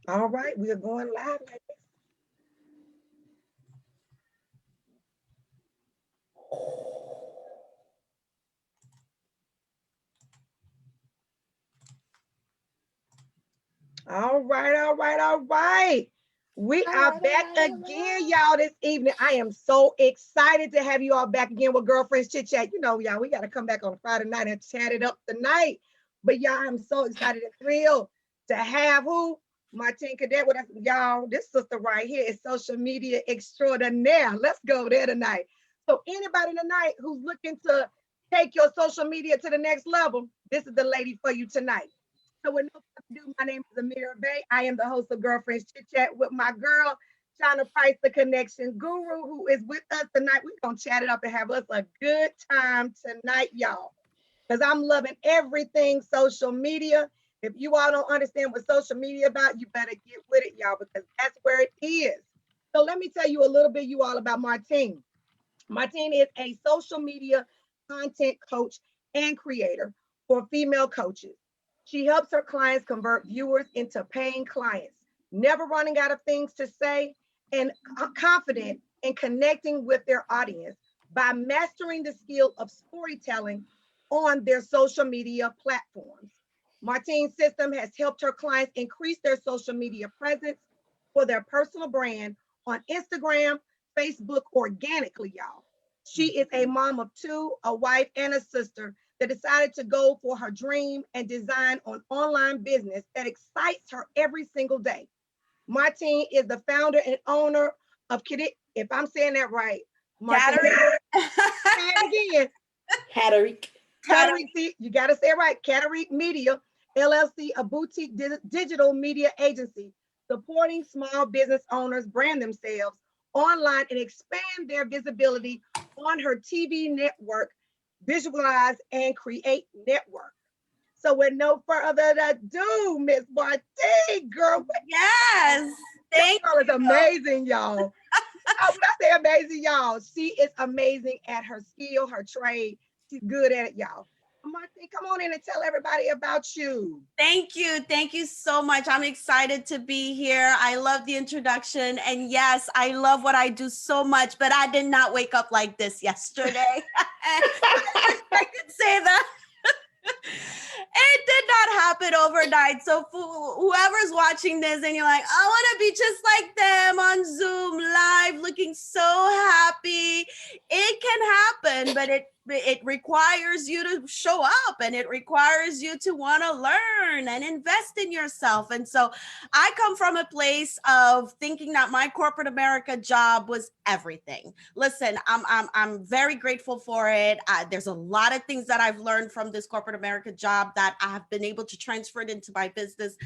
All right, we are going live like this. All right, all right, all right. We All are right, all back right, all again, right. y'all, this evening. I am so excited to have you all back again with Girlfriends Chit Chat. You know, y'all, we got to come back on Friday night and chat it up tonight. But y'all, I'm so excited and thrilled to have who? Martine Cadet with us. Y'all, this sister right here is social media extraordinaire. Let's go there tonight. So anybody tonight who's looking to take your social media to the next level, this is the lady for you tonight. So with no further ado, my name is Amira Bay. I am the host of Girlfriends Chit Chat with my girl, Shauna Price, the connection guru, who is with us tonight. We're going to chat it up and have us a good time tonight, y'all. Because I'm loving everything social media. If you all don't understand what social media about, you better get with it, y'all, because that's where it is. So let me tell you a little bit, you all, about Martine. Martine is a social media content coach and creator for female coaches. She helps her clients convert viewers into paying clients, never running out of things to say, and confident in connecting with their audience by mastering the skill of storytelling on their social media platforms. Martine's system has helped her clients increase their social media presence for their personal brand on Instagram, Facebook organically, y'all. She is a mom of two, a wife, and a sister that decided to go for her dream and design an online business that excites her every single day. Martine is the founder and owner of Cadet. If I'm saying that right, Martine, Catterick. say it again. Hatterick. Catterick, see, you got to say it right. Catterick Media, LLC, a boutique digital media agency supporting small business owners brand themselves online and expand their visibility on her TV network, Visualize and Create Network. So, with no further ado, Miss Martine, girl, Yes. that Thank girl is you. amazing, y'all. When I say amazing, y'all, she is amazing at her skill, her trade. She's good at it, y'all. Martine, come on in and tell everybody about you. Thank you. Thank you so much. I'm excited to be here. I love the introduction. And yes, I love what I do so much, but I did not wake up like this yesterday. I could say that. It did not happen overnight. So for whoever's watching this and you're like, I want to be just like them on Zoom live, looking so happy, it can happen, but it requires you to show up and it requires you to want to learn and invest in yourself. And so I come from a place of thinking that my corporate America job was everything. Listen, I'm very grateful for it. There's a lot of things that I've learned from this corporate America job that I have been able to transfer it into my business.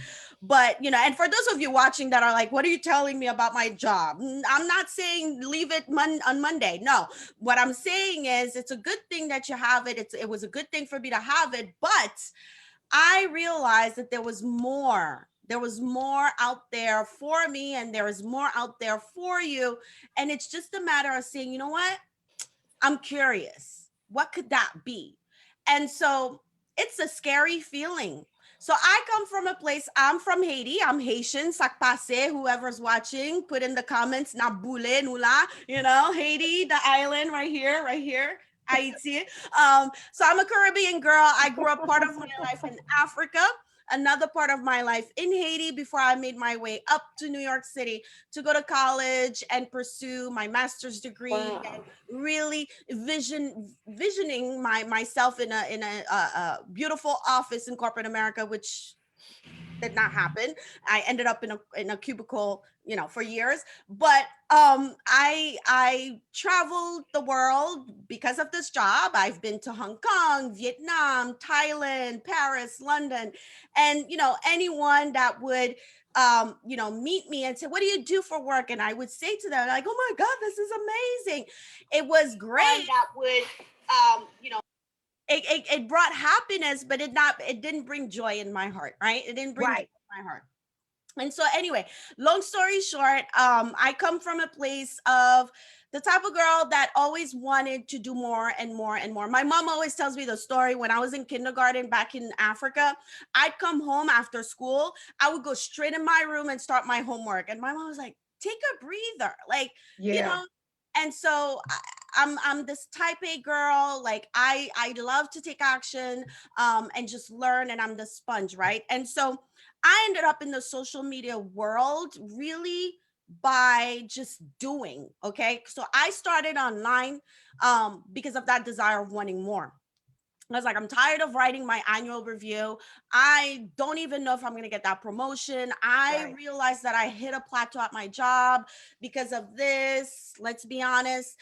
But, and for those of you watching that are like, what are you telling me about my job? I'm not saying leave it on Monday. No, what I'm saying is it's a good thing that you have it. It was a good thing for me to have it, but I realized that there was more. There was more out there for me, and there is more out there for you. And it's just a matter of saying, you know what? I'm curious. What could that be? And so it's a scary feeling. So I come from a place, I'm from Haiti. I'm Haitian, Sakpase, whoever's watching, put in the comments, Nabule, Nula, Haiti, the island right here, Haiti. So I'm a Caribbean girl. I grew up part of my life in Africa, another part of my life in Haiti before I made my way up to New York City to go to college and pursue my master's degree Wow. and really visioning myself in a beautiful office in corporate America, which did not happen. I ended up in a cubicle, for years. But I traveled the world because of this job. I've been to Hong Kong, Vietnam, Thailand, Paris, London, and anyone that would meet me and say, what do you do for work? And I would say to them, like, oh my God, this is amazing. It was great. That would, it brought happiness, but it didn't bring joy in my heart, right? It didn't bring joy Right. in my heart. And so anyway, long story short, I come from a place of the type of girl that always wanted to do more and more and more. My mom always tells me the story when I was in kindergarten back in Africa. I'd come home after school, I would go straight in my room and start my homework. And my mom was like, take a breather. Like, you Yeah. know, and so I'm this type A girl. Like I love to take action and just learn, and I'm the sponge, right? And so I ended up in the social media world really by just doing. Okay. So I started online because of that desire of wanting more. I was like, I'm tired of writing my annual review. I don't even know if I'm going to get that promotion. I Right. realized that I hit a plateau at my job because of this. Let's be honest.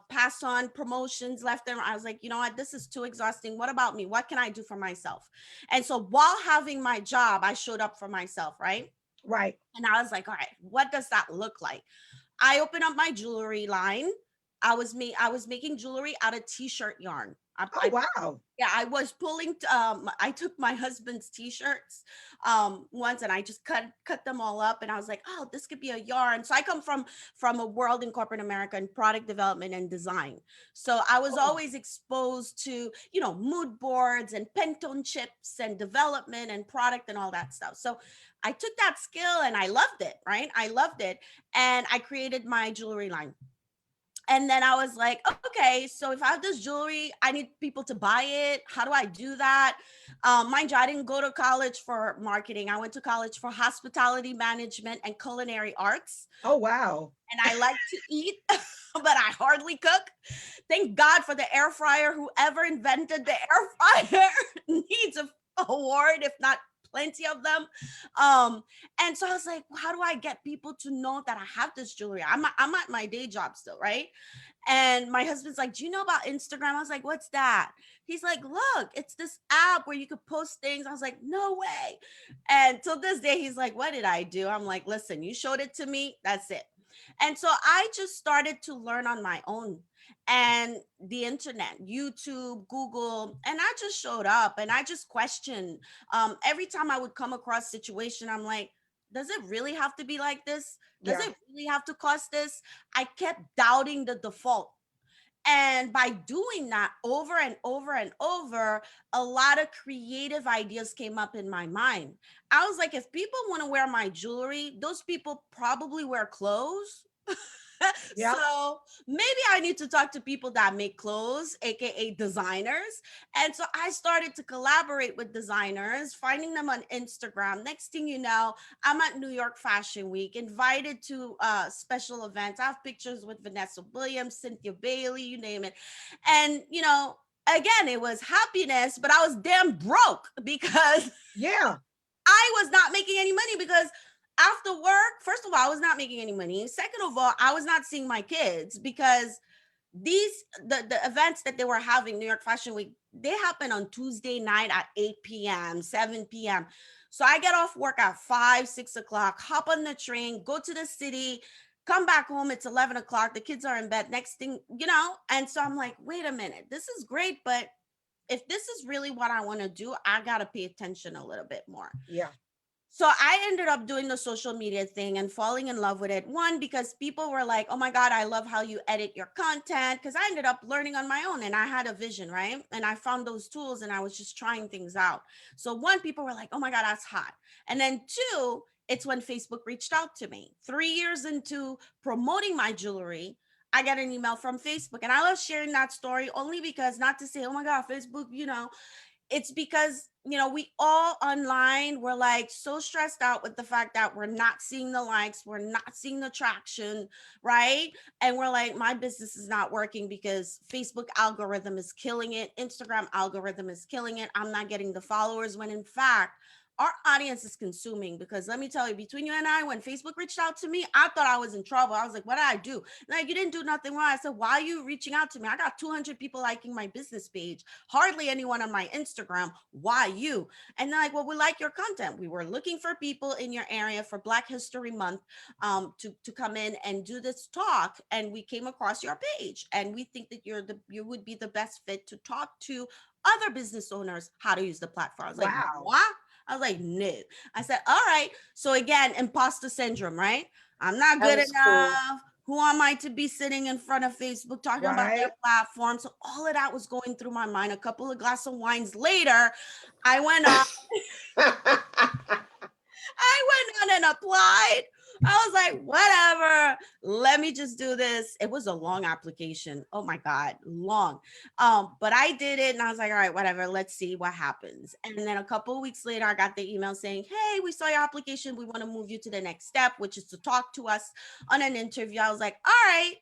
Passed on promotions left and right. I was like, you know what? This is too exhausting. What about me? What can I do for myself? And so while having my job, I showed up for myself, right? Right. And I was like, all right, what does that look like? I opened up my jewelry line. I was making jewelry out of t-shirt yarn. Oh, wow. Yeah, I was pulling I took my husband's t-shirts once, and I just cut them all up, and I was like, oh, this could be a yarn. So I come from a world in corporate America and product development and design. So I was Oh, always exposed to, mood boards and Pantone chips and development and product and all that stuff. So I took that skill and I loved it, right? I loved it. And I created my jewelry line. And then I was like, okay, so if I have this jewelry, I need people to buy it. How do I do that? Mind you, I didn't go to college for marketing. I went to college for hospitality management and culinary arts. oh, wow. And I like to eat, but I hardly cook. Thank God for the air fryer. Whoever invented the air fryer needs a award, if not plenty of them. And so I was like, how do I get people to know that I have this jewelry? I'm at my day job still, right? And my husband's like, do you know about Instagram? I was like, what's that? He's like, look, it's this app where you could post things. I was like, no way. And till this day, he's like, what did I do? I'm like, listen, you showed it to me. That's it. And so I just started to learn on my own, and the internet, YouTube, Google, and I just showed up and I just questioned. Every time I would come across situation, I'm like, does it really have to be like this? Does Yeah. it really have to cost this? I kept doubting the default. And by doing that over and over and over, a lot of creative ideas came up in my mind. I was like, if people want to wear my jewelry, those people probably wear clothes. Yep. So maybe I need to talk to people that make clothes, aka designers. And so I started to collaborate with designers, finding them on Instagram. Next thing you know, I'm at New York Fashion Week, invited to special events. I have pictures with Vanessa Williams, Cynthia Bailey, you name it. And, again, it was happiness, but I was damn broke because Yeah. I was not making any money because after work, first of all, I was not making any money. Second of all, I was not seeing my kids because the events that they were having, New York Fashion Week, they happen on Tuesday night at 8 p.m., 7 p.m. So I get off work at 5, 6 o'clock, hop on the train, go to the city, come back home. It's 11 o'clock. The kids are in bed. Next thing, and so I'm like, wait a minute, this is great, but if this is really what I want to do, I got to pay attention a little bit more. Yeah. So I ended up doing the social media thing and falling in love with it. One, because people were like, oh my God, I love how you edit your content. Because I ended up learning on my own and I had a vision, right? And I found those tools and I was just trying things out. So one, people were like, oh my God, that's hot. And then two, it's when Facebook reached out to me. 3 years into promoting my jewelry, I got an email from Facebook. And I love sharing that story only because, not to say, oh my God, Facebook, it's because we all online, we're like so stressed out with the fact that we're not seeing the likes, we're not seeing the traction, right? And we're like, my business is not working because Facebook algorithm is killing it, Instagram algorithm is killing it, I'm not getting the followers, when in fact our audience is consuming. Because let me tell you, between you and I, when Facebook reached out to me, I thought I was in trouble. I was like, what did I do? Like, you didn't do nothing wrong. I said, why are you reaching out to me? I got 200 people liking my business page, hardly anyone on my Instagram. Why you? And they're like, well, we like your content. We were looking for people in your area for Black History Month, to come in and do this talk, and we came across your page, and we think that you would be the best fit to talk to other business owners how to use the platform. I was like, Wow. what? I was like, no. I said, all right. So again, imposter syndrome, right? I'm not That good was enough. cool. Who am I to be sitting in front of Facebook talking about their Right. platform? So all of that was going through my mind. A couple of glasses of wines later, I went on and applied. I was like, whatever, let me just do this. It was a long application. Oh my God, long. But I did it and I was like, all right, whatever, let's see what happens. And then a couple of weeks later, I got the email saying, hey, we saw your application. We want to move you to the next step, which is to talk to us on an interview. I was like, all right.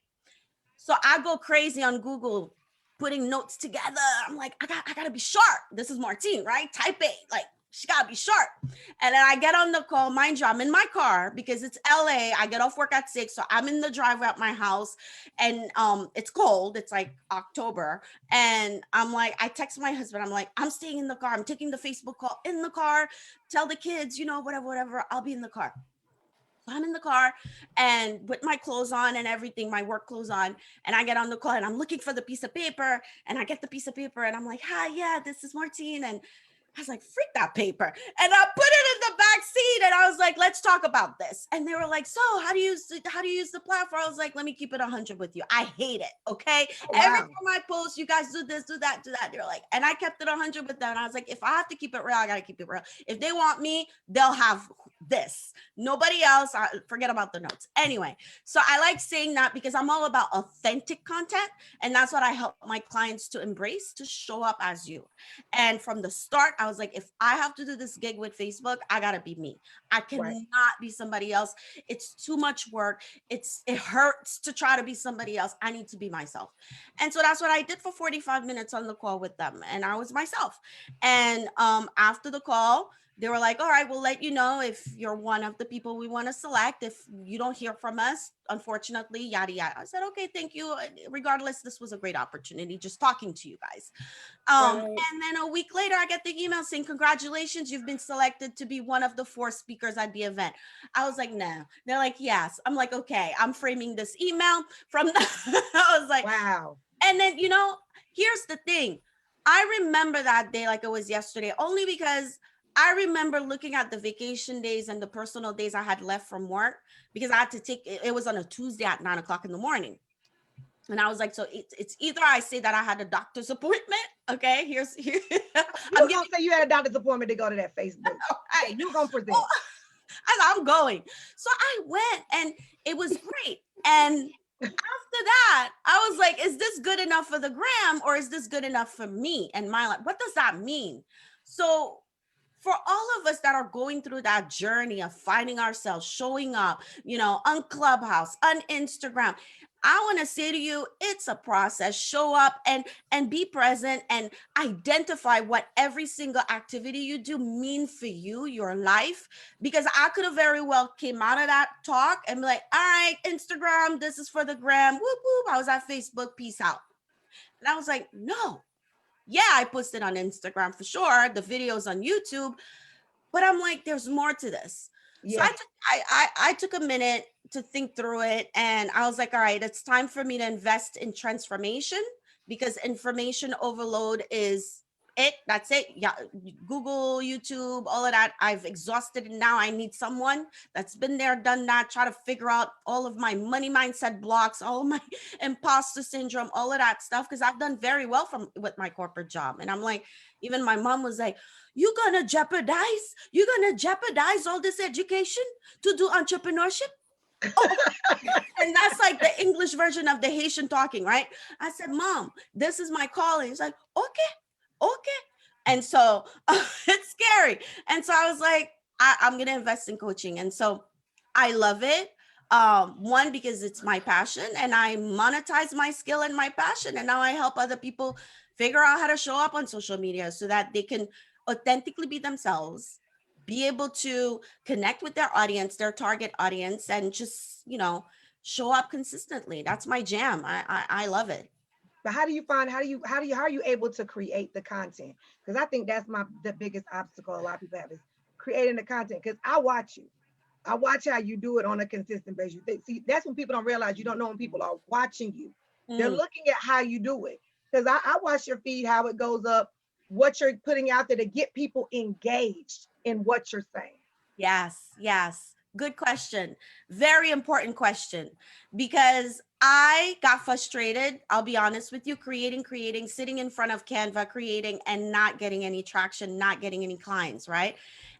So I go crazy on Google putting notes together. I'm like, I gotta be sharp. This is Martine, right? Type A, like she gotta be sharp. And then I get on the call. Mind you, I'm in my car because it's LA. I get off work at 6. So I'm in the driveway at my house and it's cold. It's like October. And I'm like, I text my husband. I'm like, I'm staying in the car. I'm taking the Facebook call in the car. Tell the kids, whatever. I'll be in the car. I'm in the car and with my clothes on and everything, my work clothes on, and I get on the call and I'm looking for the piece of paper and I get the piece of paper and I'm like, hi, yeah, this is Martine. And I was like, freak that paper. And I put it in the back seat and I was like, let's talk about this. And they were like, so how do you use the platform? I was like, let me keep it 100 with you. I hate it. Okay. Oh, Every wow. time I post, you guys do this, do that, do that. They're like, and I kept it 100 with them. And I was like, if I have to keep it real, I got to keep it real. If they want me, they'll have this. Nobody else. Forget about the notes. Anyway, so I like saying that because I'm all about authentic content. And that's what I help my clients to embrace, to show up as you. And from the start, I was like, if I have to do this gig with Facebook, I gotta be me. I cannot be somebody else. It's too much work. It hurts to try to be somebody else. I need to be myself. And so that's what I did for 45 minutes on the call with them. And I was myself. And after the call, they were like, all right, we'll let you know if you're one of the people we want to select. If you don't hear from us, unfortunately, yada, yada. I said, okay, thank you. Regardless, this was a great opportunity just talking to you guys. Right. And then a week later, I get the email saying, congratulations, you've been selected to be one of the 4 speakers at the event. I was like, no. They're like, yes. I'm like, okay, I'm framing this email from I was like, Wow. and then, here's the thing. I remember that day like it was yesterday, only because I remember looking at the vacation days and the personal days I had left from work because I had to take it was on a Tuesday at 9:00 in the morning. And I was like, so it's either I say that I had a doctor's appointment. Okay, here. I'm gonna say you had a doctor's appointment to go to that Facebook. Right. You're gonna present. Oh, I'm going. So I went and it was great. And after that, I was like, is this good enough for the gram or is this good enough for me and my life? What does that mean? So for all of us that are going through that journey of finding ourselves, showing up, on Clubhouse, on Instagram, I want to say to you, it's a process. Show up and be present and identify what every single activity you do mean for you, your life. Because I could have very well came out of that talk and be like, all right, Instagram, this is for the gram. Whoop, whoop. I was at Facebook. Peace out. And I was like, no. Yeah, I posted on Instagram for sure, the videos on YouTube, but I'm like, there's more to this. So Yeah. I took a minute to think through it and I was like, all right, it's time for me to invest in transformation because information overload is it. That's it. Yeah. Google, YouTube, all of that. I've exhausted it. Now I need someone that's been there, done that, try to figure out all of my money mindset blocks, all of my imposter syndrome, all of that stuff. Cause I've done very well with my corporate job. And I'm like, even my mom was like, you're gonna jeopardize all this education to do entrepreneurship? Oh, and that's like the English version of the Haitian talking, right? I said, Mom, this is my calling. It's like, okay. And so it's scary. And so I was like, I'm going to invest in coaching. And so I love it. One, because it's my passion and I monetize my skill and my passion. And now I help other people figure out how to show up on social media so that they can authentically be themselves, be able to connect with their audience, their target audience, and just, show up consistently. That's my jam. I love it. But how are you able to create the content? Because I think that's the biggest obstacle a lot of people have is creating the content. Because I watch you. I watch how you do it on a consistent basis. See, that's when people don't realize you don't know when people are watching you. They're looking at how you do it. Because I watch your feed, how it goes up. what you're putting out there to get people engaged in what you're saying? Yes, yes. Good question. Very important question, because I got frustrated. I'll be honest with you, creating, sitting in front of Canva, creating and not getting any traction, not getting any clients, right?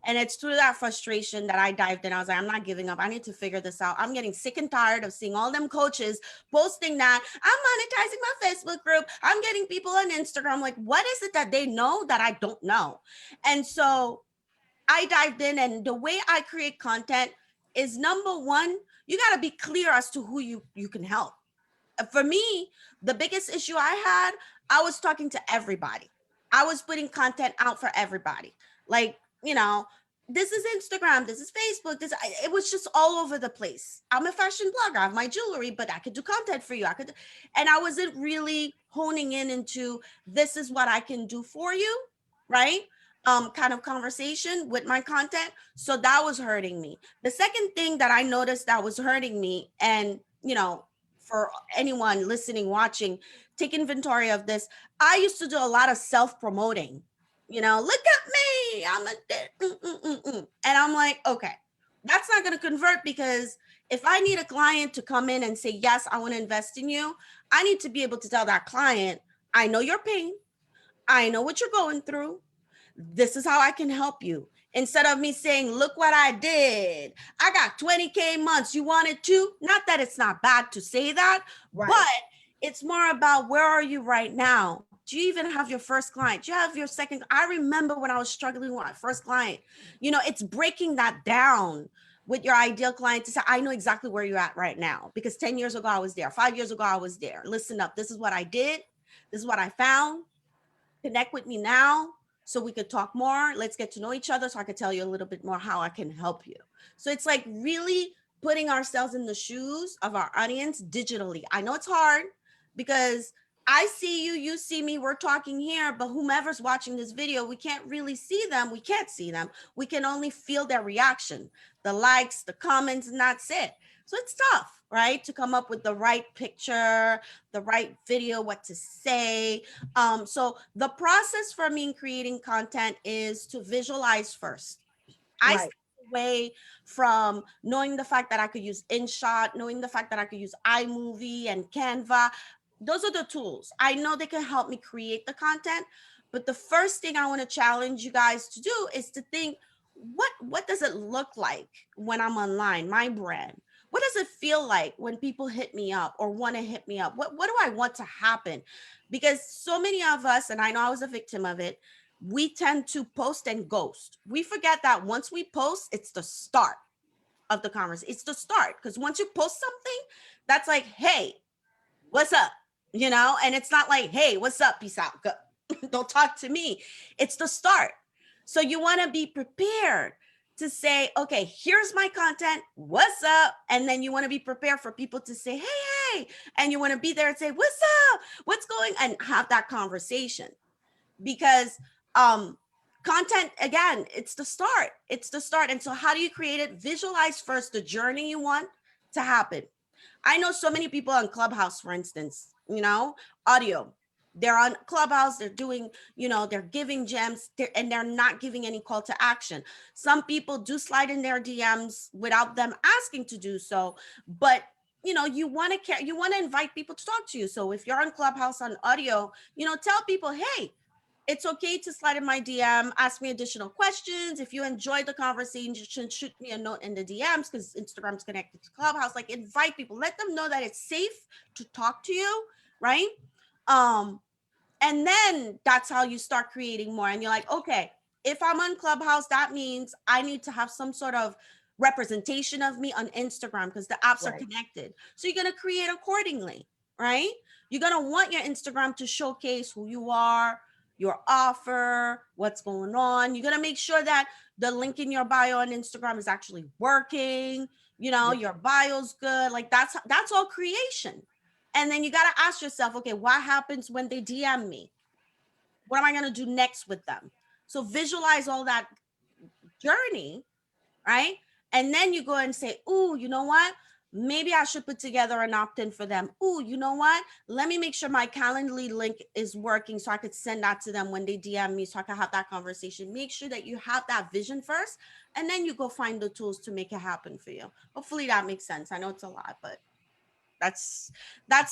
And it's through that frustration that I dived in. I was like, I'm not giving up. I need to figure this out. I'm getting sick and tired of seeing all them coaches posting that I'm monetizing my Facebook group. I'm getting people on Instagram. Like, what is it that they know that I don't know? And so I dived in, and the way I create content is, number one, you got to be clear as to who you can help. For me, the biggest issue I had, I was talking to everybody. I was putting content out for everybody. Like, this is Instagram, this is Facebook, it was just all over the place. I'm a fashion blogger, I have my jewelry, but I could do content for you. And I wasn't really honing in into, this is what I can do for you, right? Kind of conversation with my content. So that was hurting me. The second thing that I noticed that was hurting me, and for anyone listening, watching, take inventory of this. I used to do a lot of self-promoting. Look at me. And I'm like, okay, that's not going to convert, because if I need a client to come in and say, yes, I want to invest in you, I need to be able to tell that client, I know your pain. I know what you're going through. This is how I can help you. Instead of me saying, look what I did. I got 20K months. You wanted to? Not that it's not bad to say that, Right. but it's more about, where are you right now? Do you even have your first client? Do you have your second? I remember when I was struggling with my first client, it's breaking that down with your ideal client to say, I know exactly where you're at right now, because 10 years ago I was there. 5 years ago I was there. Listen up. This is what I did. This is what I found. Connect with me now so we could talk more. Let's get to know each other so I could tell you a little bit more how I can help you. So it's like really putting ourselves in the shoes of our audience digitally. I know it's hard, because I see you, you see me, we're talking here, but whomever's watching this video, we can't really see them. We can't see them. We can only feel their reaction, the likes, the comments, and that's it. So it's tough, right? To come up with the right picture, the right video, what to say. So the process for me in creating content is to visualize first. I Right. step away from knowing the fact that I could use InShot, knowing the fact that I could use iMovie and Canva. Those are the tools. I know they can help me create the content, but the first thing I want to challenge you guys to do is to think, what does it look like when I'm online, my brand? What does it feel like when people hit me up or want to hit me up? What do I want to happen? Because so many of us, and I know I was a victim of it, we tend to post and ghost. We forget that once we post, it's the start of the conversation. It's the start, because once you post something, that's like, hey, what's up? And it's not like, hey, what's up? Peace out. Go. Don't talk to me. It's the start. So you want to be prepared to say, okay, here's my content. What's up? And then you want to be prepared for people to say, hey. And you want to be there and say, what's up? What's going on? And have that conversation. Because content, again, it's the start. And so how do you create it? Visualize first the journey you want to happen. I know so many people on Clubhouse, for instance, audio, they're on Clubhouse, they're doing, they're giving gems, and they're not giving any call to action. Some people do slide in their DMs without them asking to do so, but you want to invite people to talk to you. So if you're on Clubhouse on audio, tell people, hey, it's okay to slide in my DM, ask me additional questions. If you enjoyed the conversation, shoot me a note in the DMs, because Instagram's connected to Clubhouse. Like, invite people, let them know that it's safe to talk to you, right? And then that's how you start creating more. And you're like, okay, if I'm on Clubhouse, that means I need to have some sort of representation of me on Instagram, because the apps are connected. So you're going to create accordingly, right? You're going to want your Instagram to showcase who you are, your offer, what's going on. You're going to make sure that the link in your bio on Instagram is actually working, your bio's good. Like, that's all creation. And then you got to ask yourself, okay, what happens when they DM me? What am I going to do next with them? So visualize all that journey, right? And then you go and say, ooh, you know what? maybe I should put together an opt-in for them. Oh, you know what? Let me make sure my Calendly link is working so I could send that to them when they DM me so I can have that conversation. Make sure that you have that vision first, and then you go find the tools to make it happen for you. Hopefully that makes sense. I know it's a lot, but that's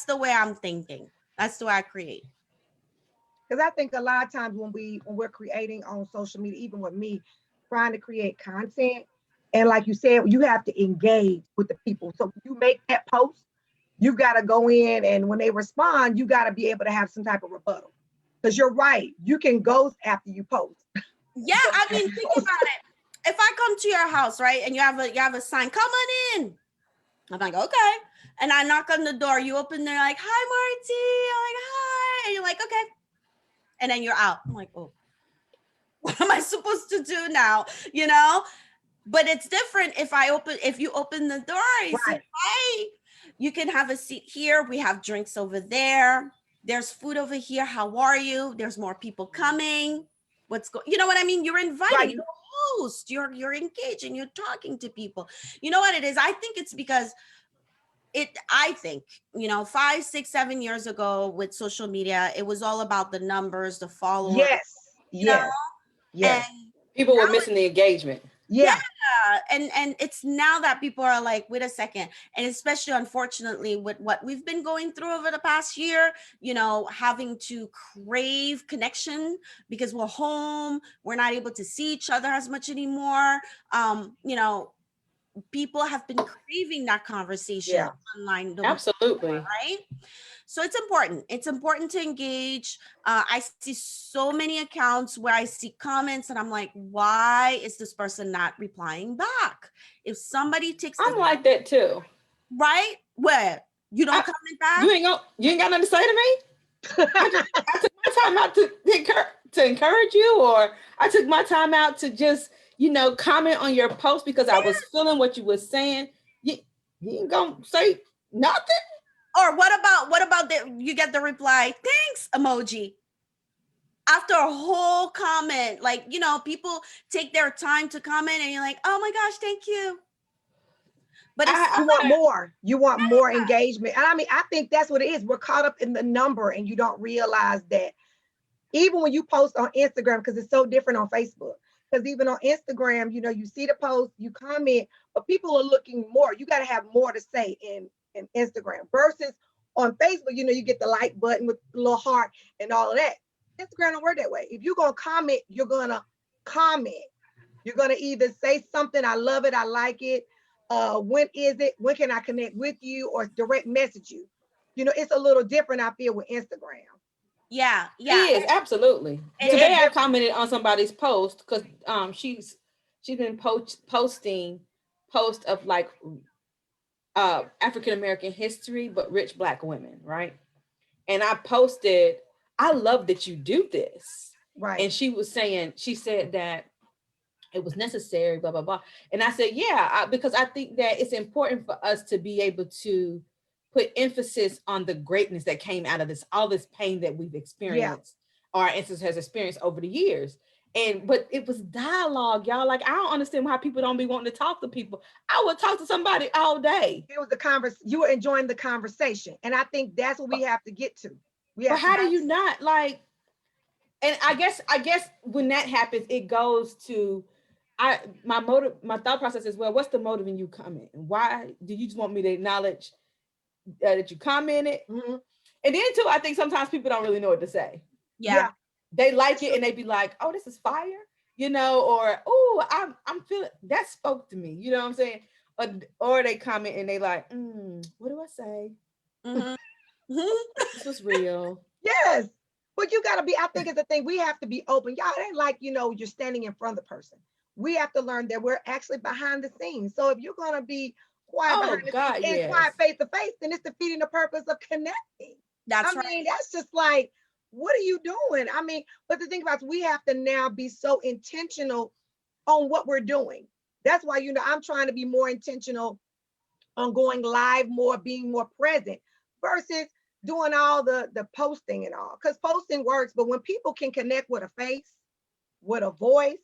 the way I'm thinking. That's the way I create. Because I think a lot of times when we're creating on social media, even with me, trying to create content, and like you said, you have to engage with the people. So you make that post, you got to go in, and when they respond, you got to be able to have some type of rebuttal. Because you're right, you can ghost after you post. Yeah, I mean, think about it. If I come to your house, right, and you have a sign, come on in. I'm like, okay. And I knock on the door. You open there, like, hi, Martine. I'm like, hi. And you're like, okay. And then you're out. I'm like, oh, what am I supposed to do now? You know? But it's different if you open the door, you say, hey, you can have a seat here. We have drinks over there. There's food over here. How are you? There's more people coming. You know what I mean? You're inviting, Right. you're a host, you're engaging, you're talking to people. You know what it is? I think it's because I think, 5, 6, 7 years ago with social media, it was all about the numbers, the followers, Yes. you know, Yes. and people were missing the engagement. Yeah. and it's now that people are like, wait a second. And especially, unfortunately, with what we've been going through over the past year, having to crave connection because we're home, we're not able to see each other as much anymore. People have been craving that conversation online. Absolutely. Right? So it's important. It's important to engage. I see so many accounts where I see comments and I'm like, why is this person not replying back? If somebody takes I'm like that too. Right? Where? You don't comment back? You ain't got nothing to say to me? I took my time out to encourage you, or I took my time out to just, comment on your post because I was feeling what you were saying. You ain't gonna say nothing? Or what about you get the reply, thanks emoji. After a whole comment, like, people take their time to comment and you're like, oh my gosh, thank you. But you want more engagement. And I mean, I think that's what it is. We're caught up in the number and you don't realize that even when you post on Instagram, because it's so different on Facebook. Because even on Instagram, you see the post, you comment, but people are looking more. You got to have more to say in Instagram versus on Facebook, you get the like button with the little heart and all of that. Instagram don't work that way. If you're going to comment, you're going to comment. You're going to either say something, I love it, I like it. When is it? When can I connect with you, or direct message you? It's a little different, I feel, with Instagram. Yeah. It is, absolutely. Today I commented on somebody's post because she's been posting posts of like African American history, but rich Black women, right? And I posted, I love that you do this. Right. And she said that it was necessary, blah, blah, blah. And I said, yeah, because I think that it's important for us to be able to put emphasis on the greatness that came out of all this pain that we've experienced, our ancestors has experienced over the years. But it was dialogue, y'all. Like, I don't understand why people don't be wanting to talk to people. I would talk to somebody all day. It was you were enjoying the conversation. And I think that's what we have to get to. But how do you not, like, and I guess when that happens, it goes to my thought process is, well, what's the motive in you commenting? Why do you just want me to acknowledge that you commented? Mm-hmm. And then too, I think sometimes people don't really know what to say. Yeah. They like it and they be like, oh, this is fire, or oh, I'm feeling that spoke to me, you know what I'm saying? Or they comment and they like, what do I say? Mm-hmm. This was real. Yes. But you gotta be, I think it's the thing, we have to be open. Y'all, it ain't like, you're standing in front of the person. We have to learn that we're actually behind the scenes. So if you're gonna be quiet behind the scenes and quiet face to face, then it's defeating the purpose of connecting. That's right. I mean, that's just like, what are you doing? I mean, but the thing about it, we have to now be so intentional on what we're doing. That's why, I'm trying to be more intentional on going live more, being more present versus doing all the posting and all. Because posting works, but when people can connect with a face, with a voice,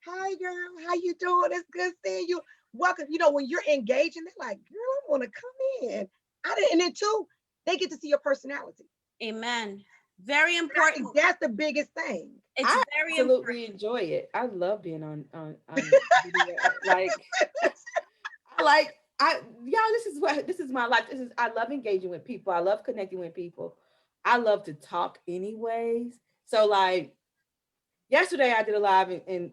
hi girl, how you doing? It's good seeing you. welcome. You know, when you're engaging, they're like, girl, I want to come in. And then two, they get to see your personality. Amen. Very I important. think that's the biggest thing. It's I very absolutely important. enjoy it. I love being on video. Like y'all, this is my life. I love engaging with people. I love connecting with people. I love to talk anyways. So like yesterday I did a live and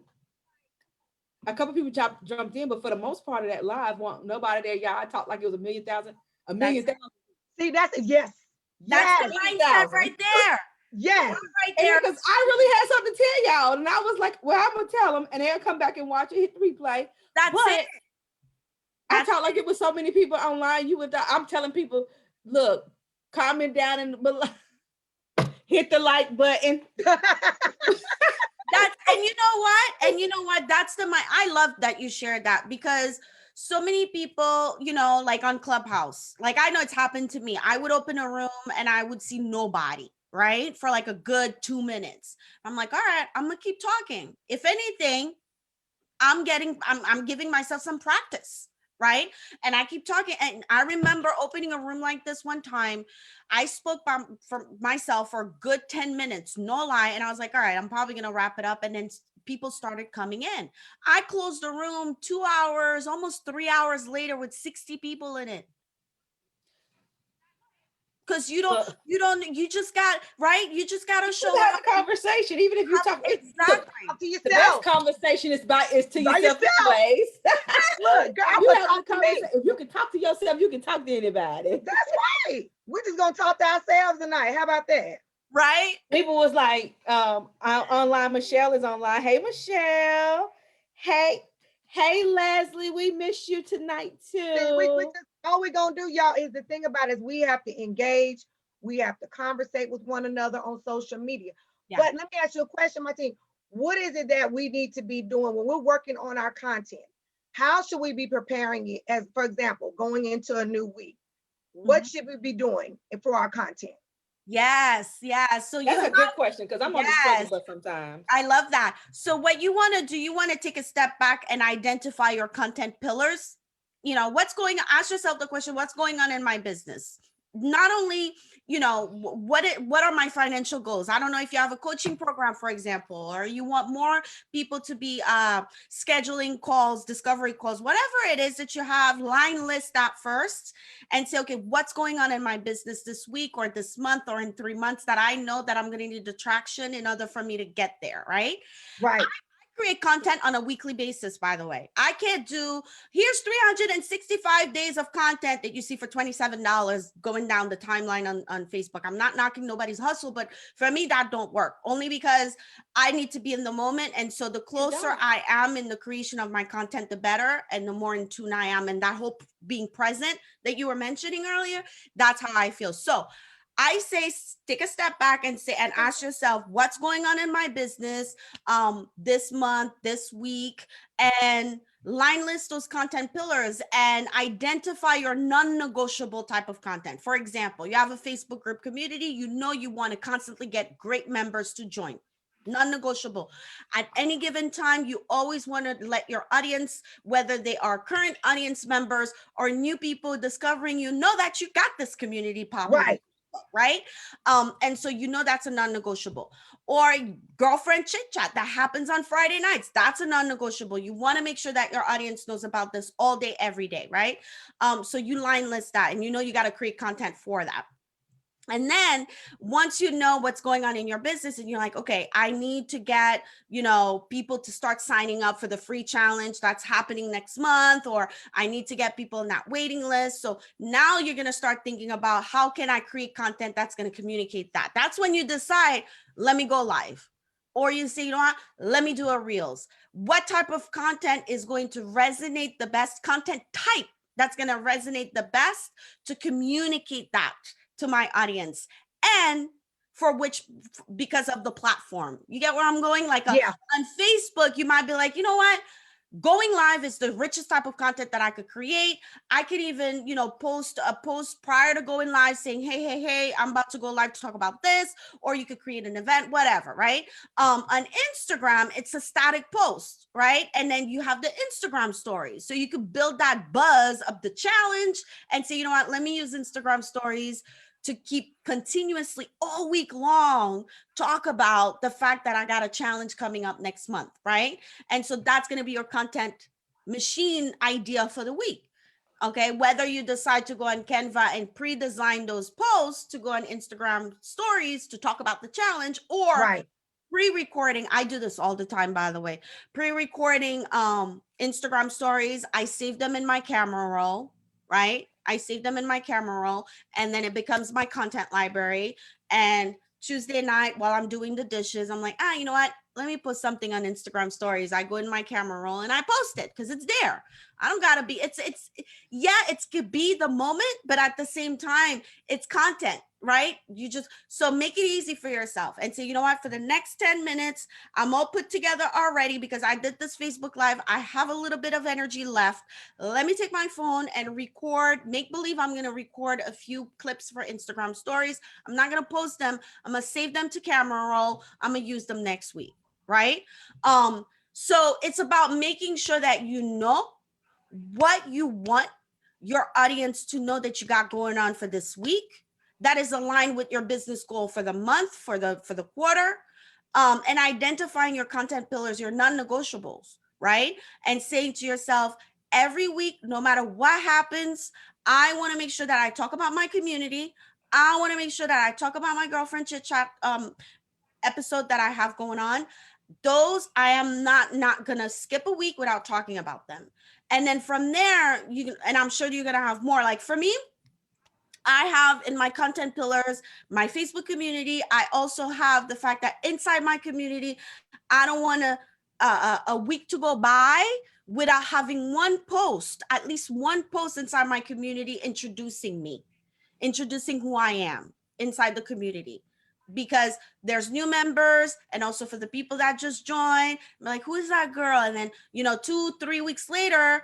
a couple people jumped in, but for the most part of that live, nobody there. Y'all, I talked like it was a million thousand. See, that's yes. That's Yes. the mindset right there. Yes. Right there. Because I really had something to tell y'all, and I was like, "Well, I'm gonna tell them," and they'll come back and watch it, hit the replay. That's it. I talk like it was so many people online. I'm telling people, look, comment down in the below, hit the like button. And you know what? I love that you shared that, because so many people, like on Clubhouse, like I know it's happened to me. I would open a room and I would see nobody, right? For like a good 2 minutes. I'm like, all right, I'm gonna keep talking. If anything, I'm giving myself some practice, right? And I keep talking. And I remember opening a room like this one time. I spoke for myself for a good 10 minutes, no lie. And I was like, all right, I'm probably going to wrap it up. And then people started coming in. I closed the room 2 hours, almost 3 hours later with 60 people in it. Because you just got to show up. Have a conversation, even if you talk. Exactly. Talk to yourself. The best conversation is to yourself. Anyways. Look, girl, if you can talk to yourself, you can talk to anybody. That's right. We're just gonna talk to ourselves tonight. How about that? Right? People was like, online. Michelle is online. Hey, Michelle. Hey, Leslie. We miss you tonight too. All we're gonna do, y'all, is the thing about it is we have to engage, we have to conversate with one another on social media. Yeah. But let me ask you a question, Martine. What is it that we need to be doing when we're working on our content? How should we be preparing it? As for example, going into a new week, what should we be doing for our content? Yes. So that's a good question, because I'm on the struggle bus sometimes. I love that. So what you want to do, you want to take a step back and identify your content pillars. Ask yourself the question, what's going on in my business? Not only, what are my financial goals? I don't know if you have a coaching program, for example, or you want more people to be scheduling calls, discovery calls, whatever it is that you have, line list that first and say, okay, what's going on in my business this week or this month or in 3 months that I know that I'm going to need the traction in order for me to get there, right? Right. Create content on a weekly basis, by the way. I can't here's 365 days of content that you see for $27 going down the timeline on Facebook. I'm not knocking nobody's hustle, but for me, that don't work, only because I need to be in the moment. And so the closer I am in the creation of my content, the better, and the more in tune I am. And that whole being present that you were mentioning earlier, that's how I feel. So I say, take a step back and ask yourself, what's going on in my business this month, this week, and line list those content pillars and identify your non-negotiable type of content. For example, you have a Facebook group community, you want to constantly get great members to join. Non-negotiable. At any given time, you always want to let your audience, whether they are current audience members or new people discovering know that you got this community popping. Right. And so that's a non-negotiable. Or girlfriend chit chat that happens on Friday nights. That's a non-negotiable. You want to make sure that your audience knows about this all day, every day, right? So you line list that, and you got to create content for that. And then once you know what's going on in your business and you're like, okay, I need to get, people to start signing up for the free challenge that's happening next month, or I need to get people in that waiting list. So now you're going to start thinking about how can I create content that's going to communicate that. That's when you decide, let me go live. Or you say, let me do a Reels. What type of content is going to resonate the best? Content type that's going to resonate the best to communicate that to my audience, and because of the platform. You get where I'm going? Like on Facebook, you might be like, you know what? Going live is the richest type of content that I could create. I could even, post a post prior to going live saying, hey, I'm about to go live to talk about this, or you could create an event, whatever, right? On Instagram, it's a static post, right? And then you have the Instagram stories. So you could build that buzz of the challenge and say, you know what, let me use Instagram stories to keep continuously all week long talk about the fact that I got a challenge coming up next month, right? And so that's going to be your content machine idea for the week. Okay, whether you decide to go on Canva and pre-design those posts to go on Instagram stories to talk about the challenge, or Right. pre-recording. I do this all the time, by the way. Pre-recording Instagram stories, I save them in my camera roll, right? I save them in my camera roll, and then it becomes my content library. And Tuesday night, while I'm doing the dishes, I'm like, you know what? Let me put something on Instagram stories. I go in my camera roll and I post it because it's there. I don't gotta be, it's it could be the moment, but at the same time, it's content, right? So make it easy for yourself and say, you know what, for the next 10 minutes, I'm all put together already because I did this Facebook Live. I have a little bit of energy left. Let me take my phone and record, make believe I'm gonna record a few clips for Instagram stories. I'm not gonna post them. I'm gonna save them to camera roll. I'm gonna use them next week, right? So it's about making sure that you know what you want your audience to know that you got going on for this week that is aligned with your business goal for the month, for the quarter, and identifying your content pillars, your non-negotiables, right? And saying to yourself, every week, no matter what happens, I want to make sure that I talk about my community. I want to make sure that I talk about my girlfriend chit chat episode that I have going on. Those I am not gonna skip a week without talking about them. And then from there, and I'm sure you're gonna have more. Like for me, I have in my content pillars, my Facebook community. I also have the fact that inside my community, I don't want a week to go by without having one post, at least one post inside my community introducing me, introducing who I am inside the community. Because there's new members, and also for the people that just joined, I'm like, who is that girl? And then 2-3 weeks later,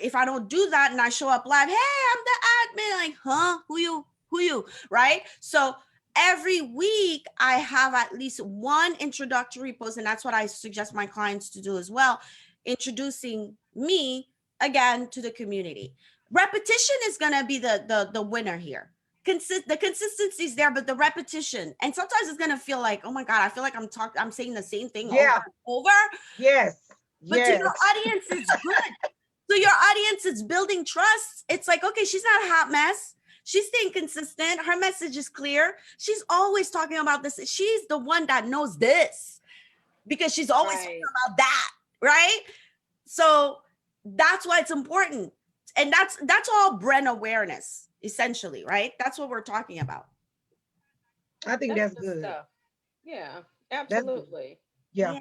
if I don't do that and I show up live, hey, I'm the admin, like, huh, who you, right? So every week I have at least one introductory post, and that's what I suggest my clients to do as well, introducing me again to the community. Repetition is going to be the winner here. The consistency is there, but the repetition, and sometimes it's gonna feel like, oh my God, I feel like I'm saying the same thing over and over. Yes. But to your audience, it's good. So your audience is building trust. It's like, okay, she's not a hot mess. She's staying consistent. Her message is clear. She's always talking about this. She's the one that knows this because she's always talking about that, right? So that's why it's important. And that's all brand awareness. Essentially, right? That's what we're talking about. I think that's good. Stuff. Yeah, absolutely. Yeah.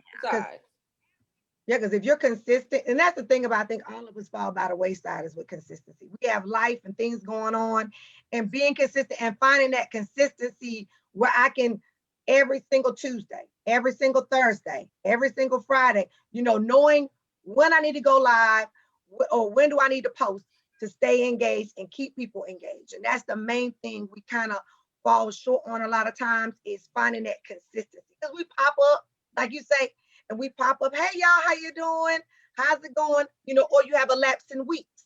Because if you're consistent, and that's the thing about, I think all of us fall by the wayside is with consistency. We have life and things going on, and being consistent and finding that consistency where I can every single Tuesday, every single Thursday, every single Friday, knowing when I need to go live or when do I need to post to stay engaged and keep people engaged. And that's the main thing we kind of fall short on a lot of times, is finding that consistency. Because we pop up, like you say, and we pop up, hey y'all, how you doing? How's it going? Or you have a lapse in weeks.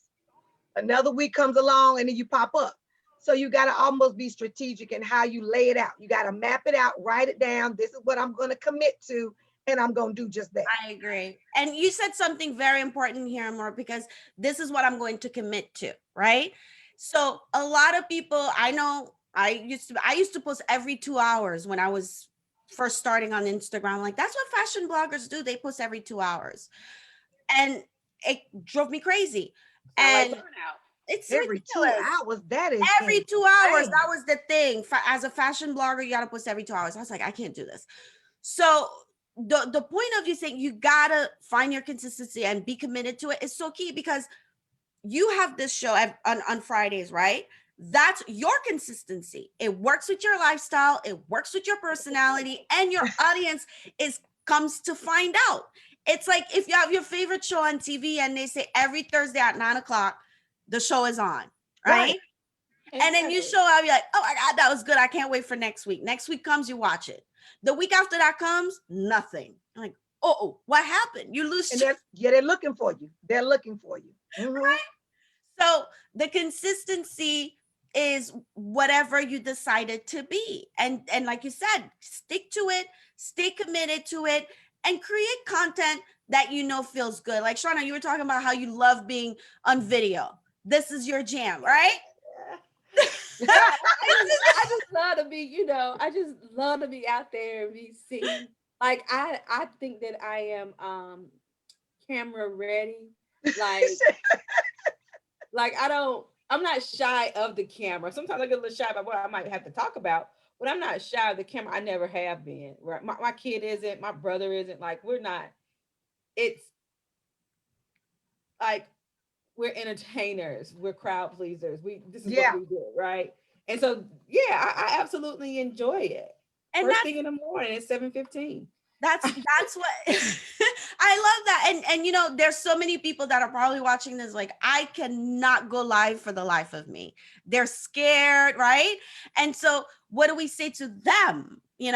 Another week comes along and then you pop up. So you got to almost be strategic in how you lay it out. You got to map it out, write it down. This is what I'm going to commit to, and I'm going to do just that. I agree. And you said something very important here, Amor, because this is what I'm going to commit to, right? So a lot of people, I know, I used to post every 2 hours when I was first starting on Instagram. Like, that's what fashion bloggers do. They post every 2 hours. And it drove me crazy. And it's every ridiculous. 2 hours. That is every 2 hours. That was the thing. As a fashion blogger, you got to post every 2 hours. I was like, I can't do this. So the point of you saying you gotta find your consistency and be committed to it is so key, because you have this show on Fridays, right? That's your consistency. It works with your lifestyle, it works with your personality, and your audience comes to find out. It's like if you have your favorite show on TV and they say every Thursday at 9 o'clock, the show is on, right? And then you show up, you're like, oh my God, that was good. I can't wait for next week. Next week comes, you watch it. The week after that comes, nothing. I'm like, oh, what happened? You lose. And they're looking for you. They're looking for you. Right? So the consistency is whatever you decided to be. And like you said, stick to it, stay committed to it, and create content that you know feels good. Like Shauna, you were talking about how you love being on video. This is your jam, right? I just love to be, I just love to be out there and be seen. Like I think that I am camera ready. Like I'm not shy of the camera. Sometimes I get a little shy about what I might have to talk about, but I'm not shy of the camera. I never have been. Right? My kid isn't, my brother isn't. Like we're not. It's like we're entertainers, we're crowd pleasers. This is what we do, right? And so I absolutely enjoy it. And first thing in the morning at 7:15. That's what I love that. And there's so many people that are probably watching this like, I cannot go live for the life of me. They're scared, right? And so what do we say to them? We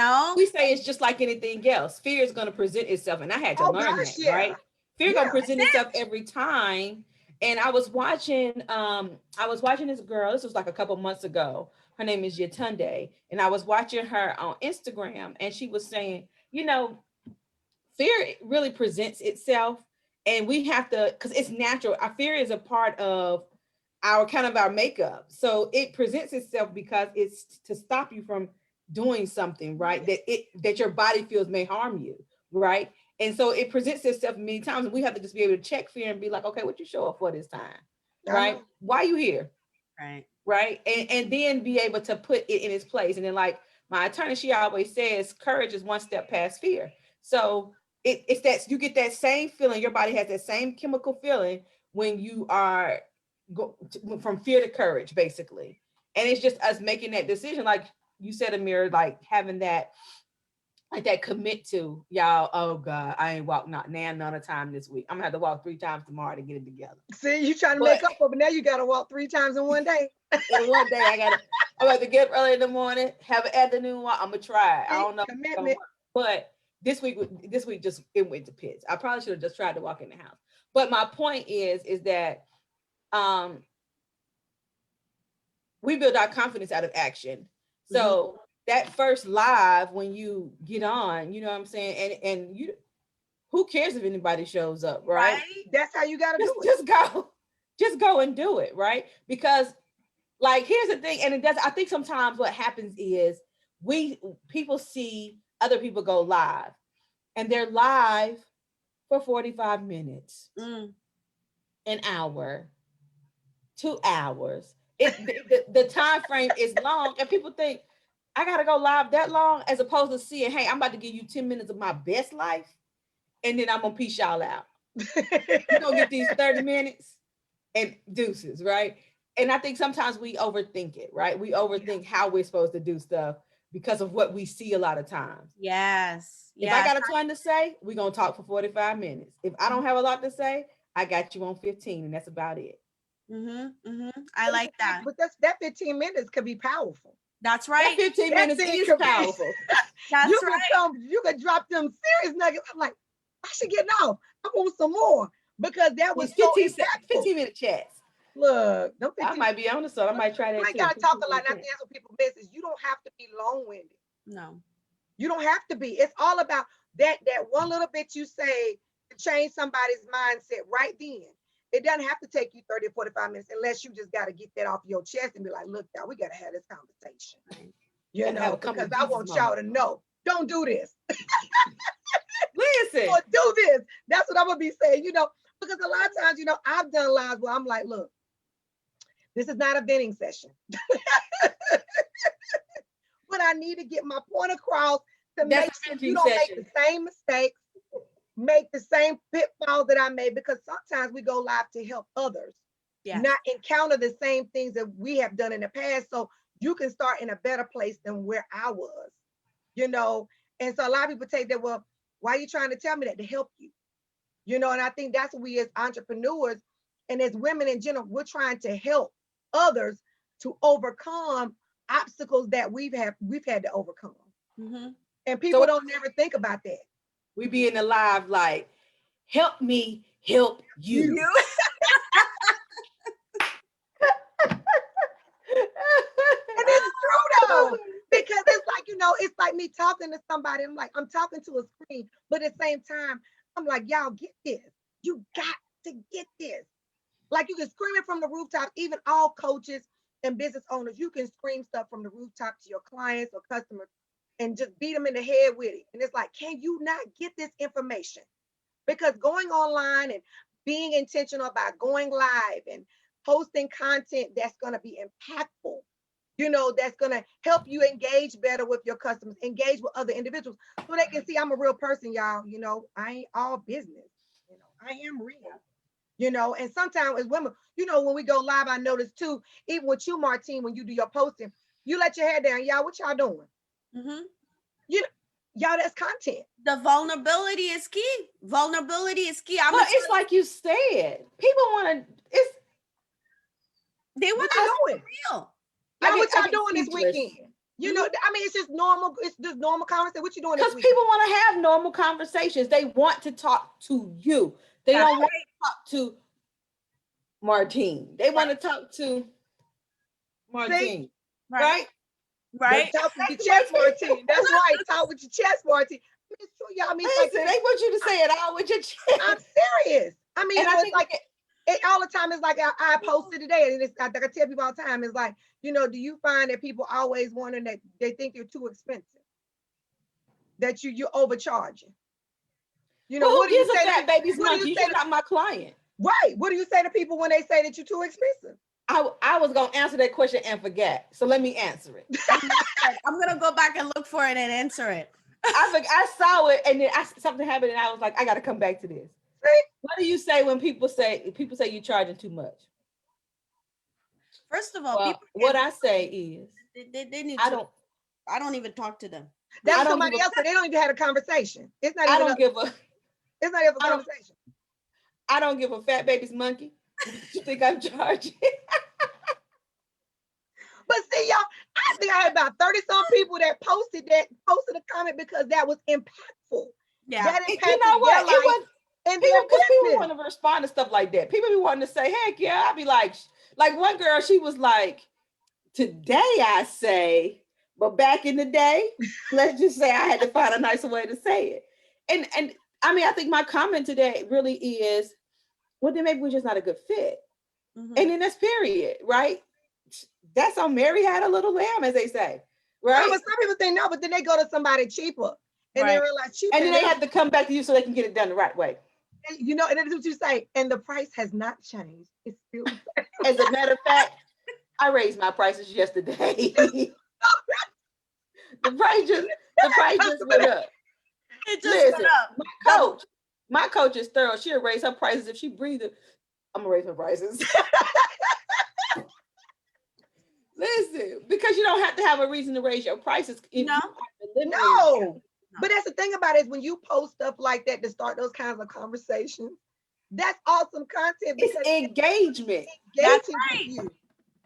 say it's just like anything else. Fear is going to present itself, and I had to learn that, right? Fear going to present itself every time. And I was watching this girl. This was like a couple months ago. Her name is Yatunde, and I was watching her on Instagram, and she was saying, fear really presents itself, and we have to, because it's natural. Our fear is a part of our makeup. So it presents itself because it's to stop you from doing something, right? That your body feels may harm you, right? And so it presents itself many times, and we have to just be able to check fear and be like, okay, what you show up for this time, right? Why are you here? Right. And then be able to put it in its place. And then, like my attorney, she always says, courage is one step past fear. So it's that you get that same feeling. Your body has that same chemical feeling when you are from fear to courage, basically. And it's just us making that decision, like you said, Amir, like having that. Like that commit to y'all. Oh God, I ain't walked none of time this week. I'm gonna have to walk 3 times tomorrow to get it together. See, you trying to make up for it, but now you gotta walk 3 times in one day. In one day, I'm about to get up early in the morning, have an afternoon walk. I'm gonna try. I don't know, commitment. But this week just it went to pits. I probably should have just tried to walk in the house. But my point is that we build our confidence out of action. So that first live when you get on, you know what I'm saying? And you, who cares if anybody shows up, right? That's how you gotta do it. Just go and do it, right? Because like here's the thing, and I think sometimes what happens is people see other people go live, and they're live for 45 minutes, an hour, 2 hours. The time frame is long, and people think I gotta go live that long, as opposed to seeing, hey, I'm about to give you 10 minutes of my best life, and then I'm gonna peace y'all out. You're gonna get these 30 minutes and deuces, right? And I think sometimes we overthink it, right? We overthink how we're supposed to do stuff because of what we see a lot of times. Yes. If I got a ton to say, we're gonna talk for 45 minutes. If I don't have a lot to say, I got you on 15, and that's about it. I like that. But that 15 minutes could be powerful. That's right. That 15 minutes is powerful. You could drop them serious nuggets. I'm like, I should get off. I want some more, because that was 15-minute chats. Look, I might be on the side. I might try that. You ain't gotta talk a lot. I think that's what people miss is you don't have to be long-winded. No, you don't have to be. It's all about that one little bit you say to change somebody's mindset right then. It doesn't have to take you 30 or 45 minutes unless you just got to get that off your chest and be like, look, y'all, we got to have this conversation. Because I want y'all to know, don't do this. Listen. Or do this. That's what I'm going to be saying, because a lot of times, I've done lives where I'm like, look, this is not a venting session. But I need to get my point across to make sure you don't make the same mistakes, make the same pitfalls that I made, because sometimes we go live to help others, not encounter the same things that we have done in the past. So you can start in a better place than where I was, And so a lot of people take that, well, why are you trying to tell me that? To help you. You know, and I think that's what we as entrepreneurs and as women in general, we're trying to help others to overcome obstacles that we've had to overcome. Mm-hmm. And people So don't never think about that. we be in the live like, help me help you. You. And it's true though, because it's like, you know, it's like me talking to somebody. I'm like, I'm talking to a screen, but at the same time, I'm like, y'all get this. You got to get this. Like you can scream it from the rooftop, even all coaches and business owners, you can scream stuff from the rooftop to your clients or customers and just beat them in the head with it. And it's like, can you not get this information? Because going online and being intentional about going live and posting content that's going to be impactful, you know, that's going to help you engage better with your customers, engage with other individuals so they can see I'm a real person, y'all. You know, I ain't all business. You know, I am real. You know, and sometimes as women, you know, when we go live, I notice too, even with you, Martine, when you do your posting, you let your hair down. Y'all, what y'all doing? Mm-hmm. You know, y'all, that's content. The vulnerability is key. Vulnerability is key. Well, it's like you said, people want to, they want What to you doing? real. Y'all, what I y'all get doing this speechless. weekend? You know, I mean, it's just normal. It's just normal conversation. What you doing this Because weekend? people want to have normal conversations. They want to talk to you. They That's don't want to talk to Martine. They want to talk to Martine. Right? Right. Talk with your chest, Martine. That's right. Talk with your chest, Martine. I mean, it's true, y'all. I mean, it's Listen, like, they want you to say it all with your chest. I'm serious. I mean, And you know, I it's think like all the time. It's like I posted today, and it's like I tell people all the time. It's like, you know, do you find that people always wondering that they think you're too expensive, that you're overcharging? You know, well, what who do you gives a say? fat baby's What do monkey? you say? You're not my client. Right. What do you say to people when they say that you're too expensive? I was going to answer that question and forget. So let me answer it. I'm going to go back and look for it and answer it. I saw it and then something happened and I was like, I got to come back to this. See? What do you say when people say you're charging too much? First of all, Well, people what I say is, they need I to. I don't even talk to them. That's somebody else. They don't even have a conversation. It's not even. It's not even a conversation. I don't give a fat baby's monkey. You think I'm charging? But see, y'all, I think I had about 30-some people that posted a comment because that was impactful. Yeah. That impacted You know what? their life and their business. People want to respond to stuff like that. People be wanting to say, heck yeah. I'd be like one girl, she was like, today I say, but back in the day, let's just say I had to find a nicer way to say it. And I mean, I think my comment today really is, well, then maybe we're just not a good fit. Mm-hmm. And then that's period, right? That's on Mary had a little lamb, as they say, right? No, but some people think no, but then they go to somebody cheaper and they realize cheaper. And then they have to come back to you so they can get it done the right way. You know, and that's what you say. And the price has not changed. It's still the same. As a matter of fact, I raised my prices yesterday. the price just went up. It just went up. My coach is thorough. She'll raise her prices if she breathes. I'm gonna raise my prices. Listen, because you don't have to have a reason to raise your prices. No. But that's the thing about it is when you post stuff like that to start those kinds of conversations, that's awesome content. It's engagement. That's right. You.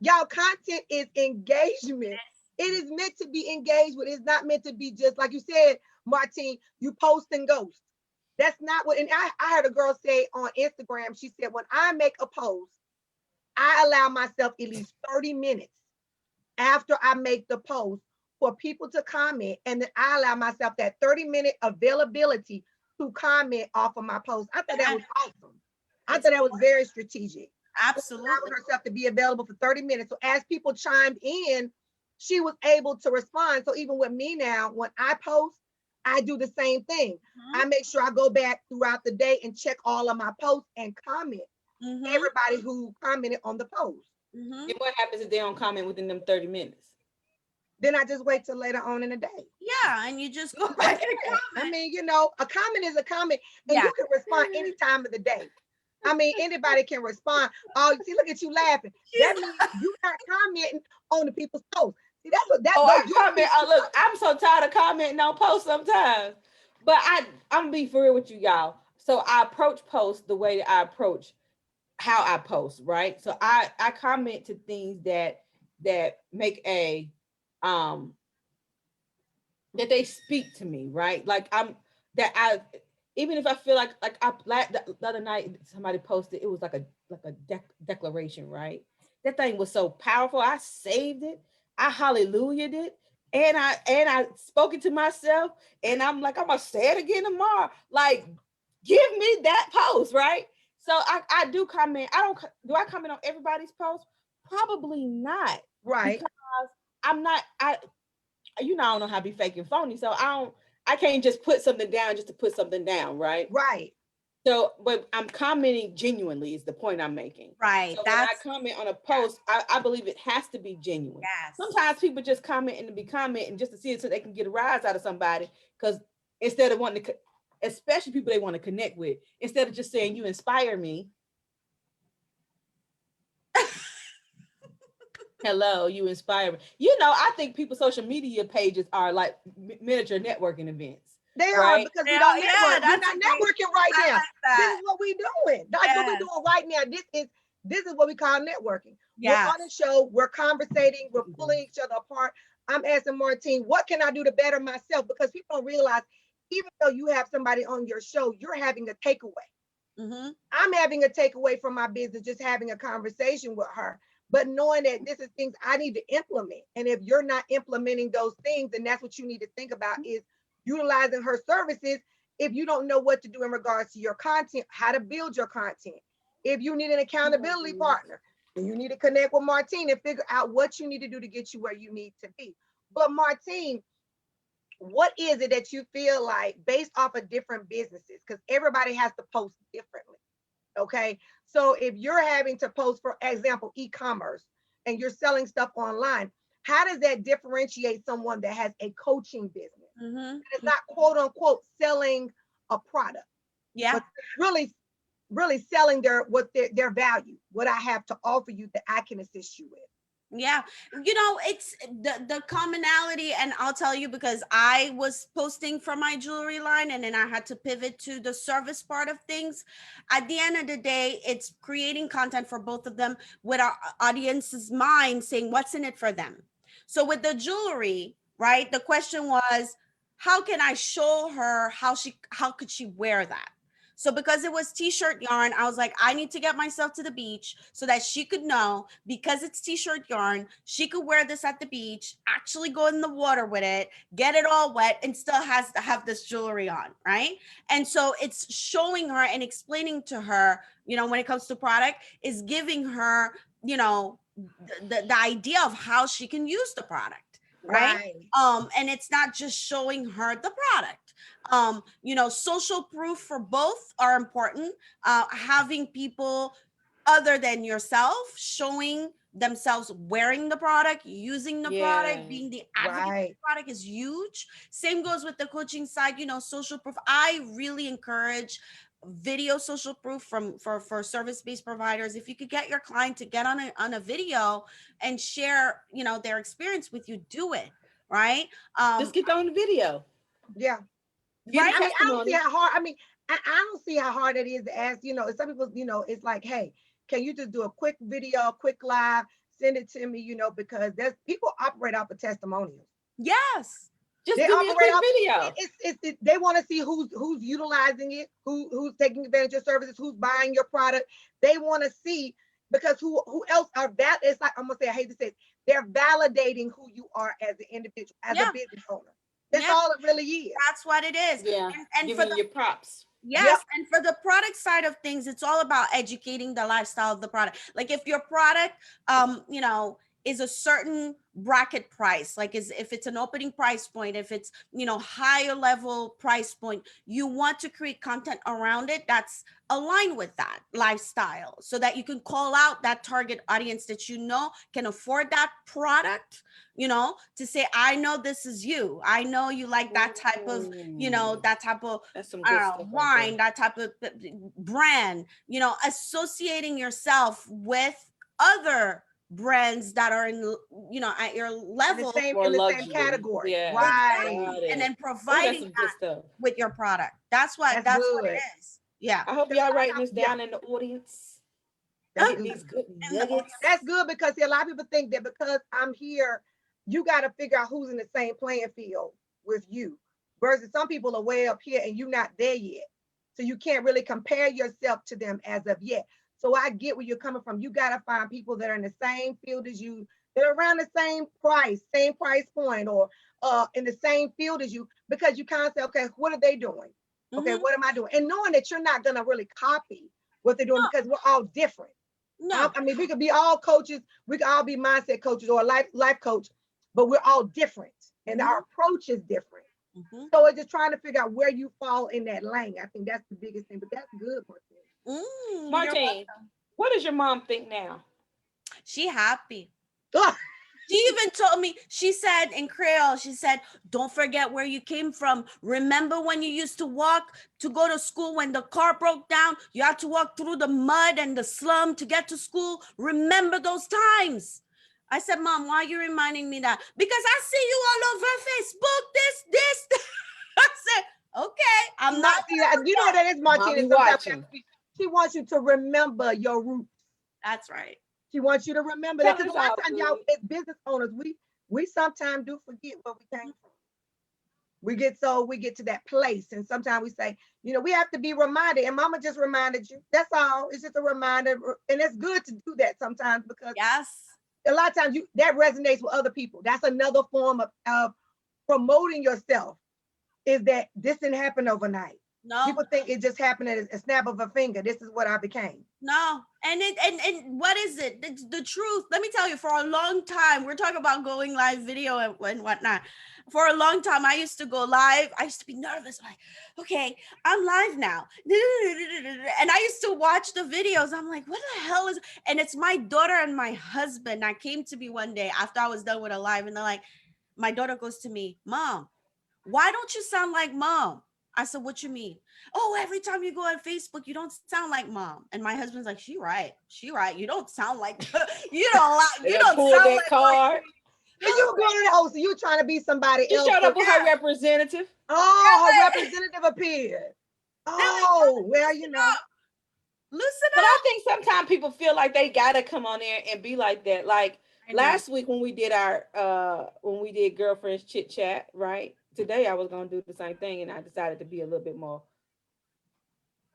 Y'all, content is engagement. It is meant to be engaged with. It's not meant to be just like you said, Martine, you post and ghost. That's not what, and I heard a girl say on Instagram, she said, when I make a post, I allow myself at least 30 minutes after I make the post for people to comment, and then I allow myself that 30-minute availability to comment off of my post. I thought that was awesome. I thought that was very strategic. Absolutely. Allowing herself to be available for 30 minutes. So as people chimed in, she was able to respond. So even with me now, when I post, I do the same thing. Mm-hmm. I make sure I go back throughout the day and check all of my posts and comment. Mm-hmm. Everybody who commented on the post. Mm-hmm. And what happens if they don't comment within them 30 minutes? Then I just wait till later on in the day. Yeah, and you just go back and comment. I mean, you know, a comment is a comment, and you can respond any time of the day. I mean, anybody can respond. Oh, see, look at you laughing. That means you're not commenting on the people's posts. See, that's what that's. I comment. Oh, look, I'm so tired of commenting on posts sometimes. But I'm gonna be for real with you, y'all. So I approach posts the way that I approach how I post, right? So I comment to things that make a that they speak to me, right? Like that I even if I feel like the other night somebody posted, it was like a declaration, right? That thing was so powerful. I saved it, I hallelujah'd it, and I spoke it to myself, and I'm like, I'm gonna say it again tomorrow. Like, give me that post, right? So I do comment. I don't do I comment on everybody's post? Probably not, Right. because I'm not I don't know how to be fake and phony. So I can't just put something down just to put something down, right? Right. So, but I'm commenting genuinely is the point I'm making. Right. So when I That's comment on a post, I believe it has to be genuine. yes. Sometimes people just comment and to be commenting just to see it so they can get a rise out of somebody. Because instead of wanting to, especially people they want to connect with, instead of just saying you inspire me. Hello, you inspire me. I think people's social media pages are like miniature networking events. They are, right? because we Yeah, don't yeah, network. We're that's not a great- networking right I now. like This that. is what we're doing. That's what we're Yes. doing right now. This is what we call networking. We're Yes. on a show, we're conversating, we're pulling each other apart. I'm asking Martine, what can I do to better myself? Because people don't realize, even though you have somebody on your show, you're having a takeaway. Mm-hmm. I'm having a takeaway from my business, just having a conversation with her, but knowing that this is things I need to implement. And if you're not implementing those things, then that's what you need to think about is utilizing her services. If you don't know what to do in regards to your content, how to build your content. If you need an accountability partner, then you need to connect with Martine and figure out what you need to do to get you where you need to be. But Martine, what is it that you feel like based off of different businesses? Because everybody has to post differently. Okay. So if you're having to post, for example, e-commerce, and you're selling stuff online, how does that differentiate someone that has a coaching business? Mm-hmm. It's not quote unquote selling a product, Yeah. but really, really selling their value, what I have to offer you that I can assist you with. Yeah, it's the commonality, and I'll tell you because I was posting from my jewelry line and then I had to pivot to the service part of things. At the end of the day, it's creating content for both of them with our audience's mind saying what's in it for them. So with the jewelry, right, the question was, how can I show her how could she wear that? So because it was t-shirt yarn, I was like, I need to get myself to the beach so that she could know, because it's t-shirt yarn, she could wear this at the beach, actually go in the water with it, get it all wet, and still has to have this jewelry on, right? And so it's showing her and explaining to her, when it comes to product, is giving her, the idea of how she can use the product, right? And it's not just showing her the product. Social proof for both are important. Having people other than yourself showing themselves wearing the product, using the product, being the advocate of the product is huge. Same goes with the coaching side, social proof. I really encourage video social proof for service-based providers. If you could get your client to get on a video and share, their experience with you, do it, right? Just get on the video. Yeah. Right? I don't see how hard. I don't see how hard it is to ask. Some people, it's like, hey, can you just do a quick video, quick live, send it to me, because there's people operate off of testimonials. Yes. Just do me a quick video. They want to see who's utilizing it, who's taking advantage of services, who's buying your product. They want to see, because who else are that? It's like, I'm gonna say, I hate to say it, they're validating who you are as an individual, as a business owner. That's all it really is. That's what it is. Yeah. And giving your props. Yes. And for the product side of things, it's all about educating the lifestyle of the product. Like if your product, is a certain bracket price, like if it's an opening price point, if it's, higher level price point, you want to create content around it that's aligned with that lifestyle so that you can call out that target audience that can afford that product, to say, I know this is you. I know you like that type of, that's some good stuff wine, that type of brand, associating yourself with other brands that are in, at your level, in the same category. Right. And then providing that with your product. That's what it is. Yeah. I hope y'all writing this down in the audience. That's Getting good. these good In the nuggets. That's good because see, a lot of people think that because I'm here, you got to figure out who's in the same playing field with you. Versus some people are way up here and you're not there yet. So you can't really compare yourself to them as of yet. So I get where you're coming from. You got to find people that are in the same field as you, that are around the same price point, or in the same field as you, because you kind of say, okay, what are they doing? Okay, Mhm. what am I doing? And knowing that you're not going to really copy what they're doing No, because we're all different. no. I mean, we could be all coaches, we could all be mindset coaches or a life coach, but we're all different and our approach is different. Mhm. So it's just trying to figure out where you fall in that lane. I think that's the biggest thing, but that's good, Martine. You're Martine, welcome. what does your mom think now? She happy. Ugh. She even told me, she said in Creole, she said, don't forget where you came from. Remember when you used to walk to go to school when the car broke down? You had to walk through the mud and the slum to get to school. Remember those times. I said, Mom, why are you reminding me that? Because I see you all over Facebook, this. I said, okay, I'm not. You know what that is, Martine? Mommy Sometimes watching. she wants you to remember your roots. That's right. She wants you to remember that Tell because us a lot all, of times, y'all, good. as business owners, we sometimes do forget where we came from. We get to that place, and sometimes we say, we have to be reminded. And Mama just reminded you. That's all. It's just a reminder, and it's good to do that sometimes because Yes. a lot of times that resonates with other people. That's another form of promoting yourself. Is that this didn't happen overnight? No. People think it just happened at a snap of a finger. This is what I became. No, and what is it? It's the truth. Let me tell you, for a long time, we're talking about going live video and whatnot. For a long time, I used to go live. I used to be nervous, like, okay, I'm live now. And I used to watch the videos. I'm like, what the hell is, and it's my daughter and my husband that came to me one day after I was done with a live, and they're like, my daughter goes to me, Mom, why don't you sound like Mom? I said, what you mean? Oh, every time you go on Facebook, you don't sound like Mom. And my husband's like, she right. You don't sound like, you don't Pull sound that like card. And you were going to the host, so you were trying to be somebody She else. showed up with her representative. Oh, her representative appeared. They're like, Oh, well, loosen But up. I think sometimes people feel like they gotta come on there and be like that. Like I know. last week when we did girlfriends chit chat, right? Today I was gonna do the same thing and I decided to be a little bit more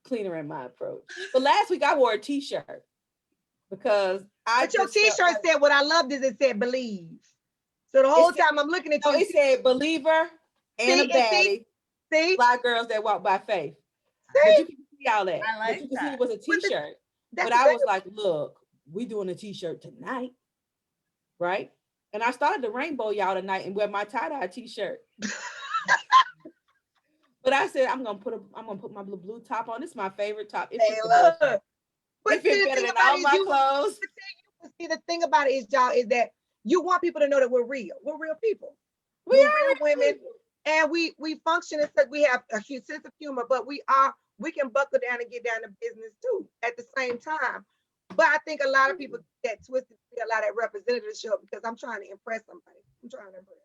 cleaner in my approach. But last week I wore a t-shirt because I But your just felt t-shirt like said, what I loved is it said believe. So the whole time I'm looking at you. it said believer and a baddie, see, fly girls that walk by faith. But see, you can see all that. I like But you can see that. it was a t-shirt. that's But the I thing. was like, look, we doing a t-shirt tonight, right? And I started the rainbow y'all tonight and wear my tie-dye t-shirt. But I said I'm gonna put my blue top on. This is my favorite top. It Hey, fits the look. best. But It see, fit the better thing than about all it is my clothes. the thing about it is, y'all, is that you want people to know that we're real. We're real people. We We're are real women. people. And we function as such. We have a huge sense of humor, but we can buckle down and get down to business too at the same time. But I think a lot of people get twisted a lot of that representative because I'm trying to impress somebody. I'm trying to impress.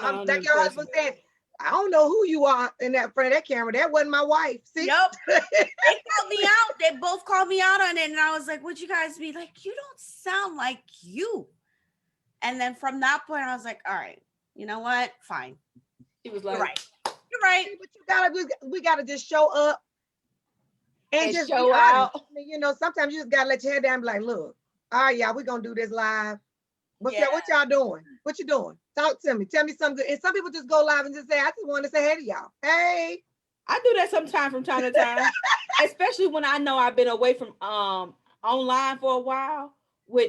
I'm don't like your impress husband me. said, I don't know who you are in that front of that camera. That wasn't my wife. See? Yep. They called me out. They both called me out on it. And I was like, would you guys be like, you don't sound like you. And then from that point, I was like, all right, you know what? Fine. She was You're like, right. You're right. But we gotta just show up and just be show honest. out. I mean, sometimes you just gotta let your head down and be like, look, all right, y'all, we're gonna do this live. What y'all doing? What you doing? Talk to me. Tell me something good. And some people just go live and just say, I just want to say hey to y'all. Hey. I do that sometime from time to time, especially when I know I've been away from online for a while.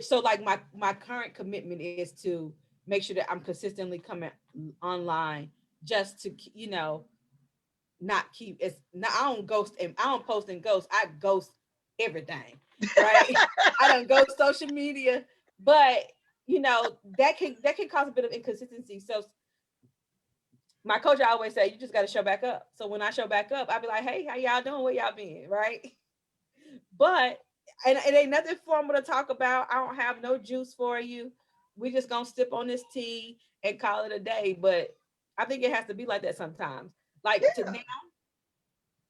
So like my current commitment is to make sure that I'm consistently coming online just to not keep it's not I don't ghost and I don't post and ghost. I ghost everything. Right. I don't ghost social media, but that can cause a bit of inconsistency. So my coach always say, you just got to show back up. So when I show back up, I'll be like, hey, how y'all doing? Where y'all been? Right. But, and it ain't nothing formal to talk about. I don't have no juice for you. We just going to sip on this tea and call it a day. But I think it has to be like that sometimes. Like to now,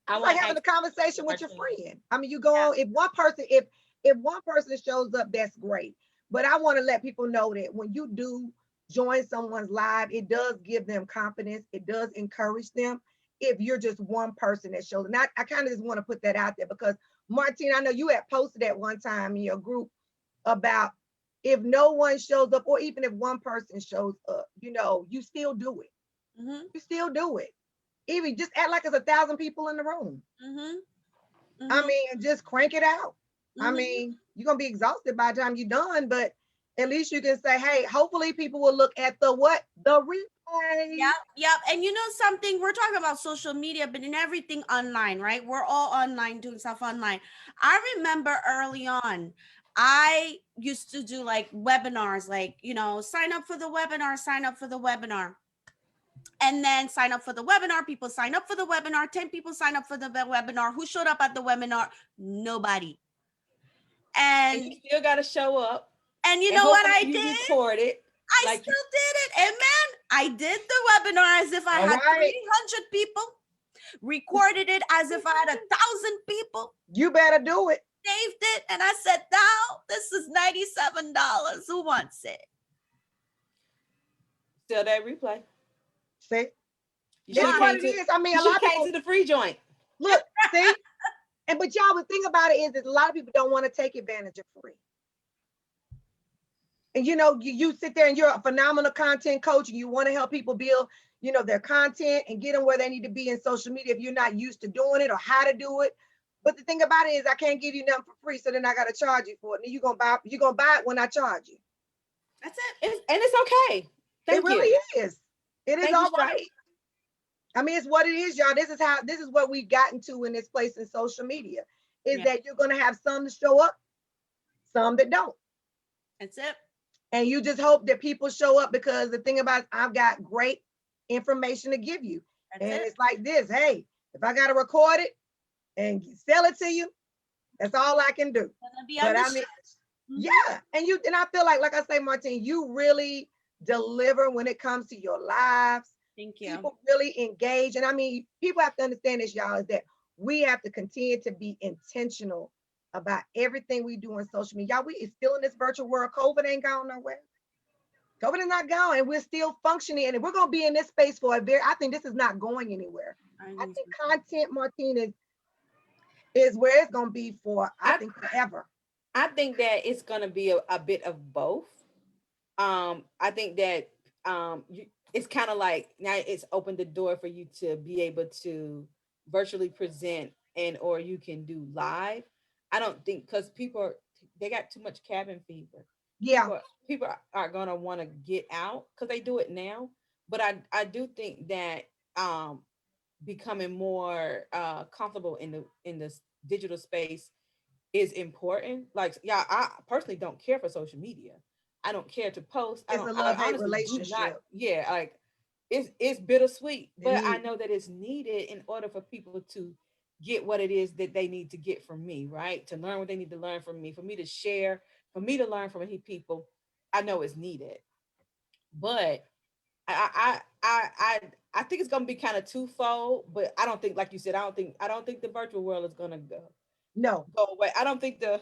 I It's want like to having a ask conversation with your Martine. friend. I mean, you go Yeah. on, if one person shows up, that's great. But I want to let people know that when you do join someone's live, it does give them confidence. It does encourage them if you're just one person that shows. And I kind of just want to put that out there because Martine, I know you had posted at one time in your group about if no one shows up, or even if one person shows up, you still do it. Mm-hmm. You still do it. Even just act like it's 1,000 people in the room. Mm-hmm. I Mm-hmm. mean, just crank it out. I Mm-hmm. mean, you're gonna be exhausted by the time you're done, but at least you can say, hey, hopefully people will look at the what? The replay. Yep, yep. And you know something, we're talking about social media, but in everything online, right? We're all online doing stuff online. I remember early on, I used to do like webinars, like, sign up for the webinar, sign up for the webinar. And then sign up for the webinar. People sign up for the webinar. 10 people sign up for the webinar. Who showed up at the webinar? Nobody. And And you still got to show up. and you And know what hopefully I you did? record it. I Like still did it. Amen. I did the webinar as if I All had right. 300 people, recorded it as if I had 1,000 people, You better do it. saved it, and I said, now this is $97. Who wants it? still that replay. See? You This should is have what came it to is. I mean, you a should lot have of came people to the free joint. look, see? But y'all, the thing about it is that a lot of people don't want to take advantage of free. And you sit there and you're a phenomenal content coach and you want to help people build, their content and get them where they need to be in social media if you're not used to doing it or how to do it. But the thing about it is I can't give you nothing for free, so then I gotta charge you for it. And you're gonna buy it when I charge you. That's it. And it's okay. It Thank really you. is. It is Thank you, all Strap. right. I mean, it's what it is, y'all. This is what we've gotten to in this place in social media, is Yeah. that you're gonna have some that show up, some that don't. That's it. And you just hope that people show up, because the thing about it, I've got great information to give you. That's And it. it's like this, hey, if I gotta record it and sell it to you, that's all I can do. Gonna be But on I the mean, Mhm. yeah, and I feel like I say, Martine, you really deliver when it comes to your lives. Thank you. People really engage. And I mean, people have to understand this, y'all, is that we have to continue to be intentional about everything we do on social media. Y'all, we is still in this virtual world. COVID ain't gone nowhere. COVID is not gone, and we're still functioning. And we're gonna be in this space for I think this is not going anywhere. I think content, Martine, is where it's gonna be for, I think, forever. I think that it's gonna be a bit of both. I think that it's kind of like now it's opened the door for you to be able to virtually present and or you can do live. I don't think because they got too much cabin fever. Yeah. People are gonna want to get out because they do it now. But I do think that becoming more comfortable in this digital space is important. Like, yeah, I personally don't care for social media. I don't care to post. It's a I love-hate honestly do not. relationship. Yeah, like it's bittersweet, It but I is. know that it's needed in order for people to get what it is that they need to get from me, right? To learn what they need to learn from me, for me to share, for me to learn from people. I know it's needed, but I think it's gonna be kind of twofold. But I don't think, like you said, I don't think the virtual world is gonna No. go away. I don't think the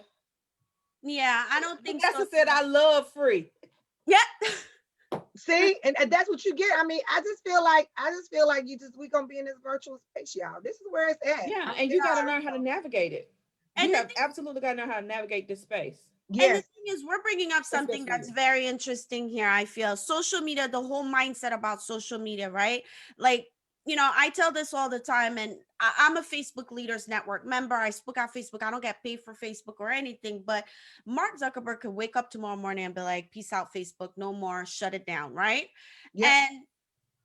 Yeah, I don't think Vanessa so. said I love free. Yeah. See, and that's what you get. I mean, I just feel like we're gonna be in this virtual space, y'all. This is where it's at. Yeah, and you got to learn how to navigate it. And You the have thing, absolutely got to know how to navigate this space. and the Yes. thing is, we're bringing up something for that's you. very interesting here. I feel social media, the whole mindset about social media, right? Like, I tell this all the time, and I'm a Facebook Leaders Network member. I spoke on Facebook. I don't get paid for Facebook or anything, but Mark Zuckerberg could wake up tomorrow morning and be like, peace out, Facebook, no more, shut it down, right? Yep. And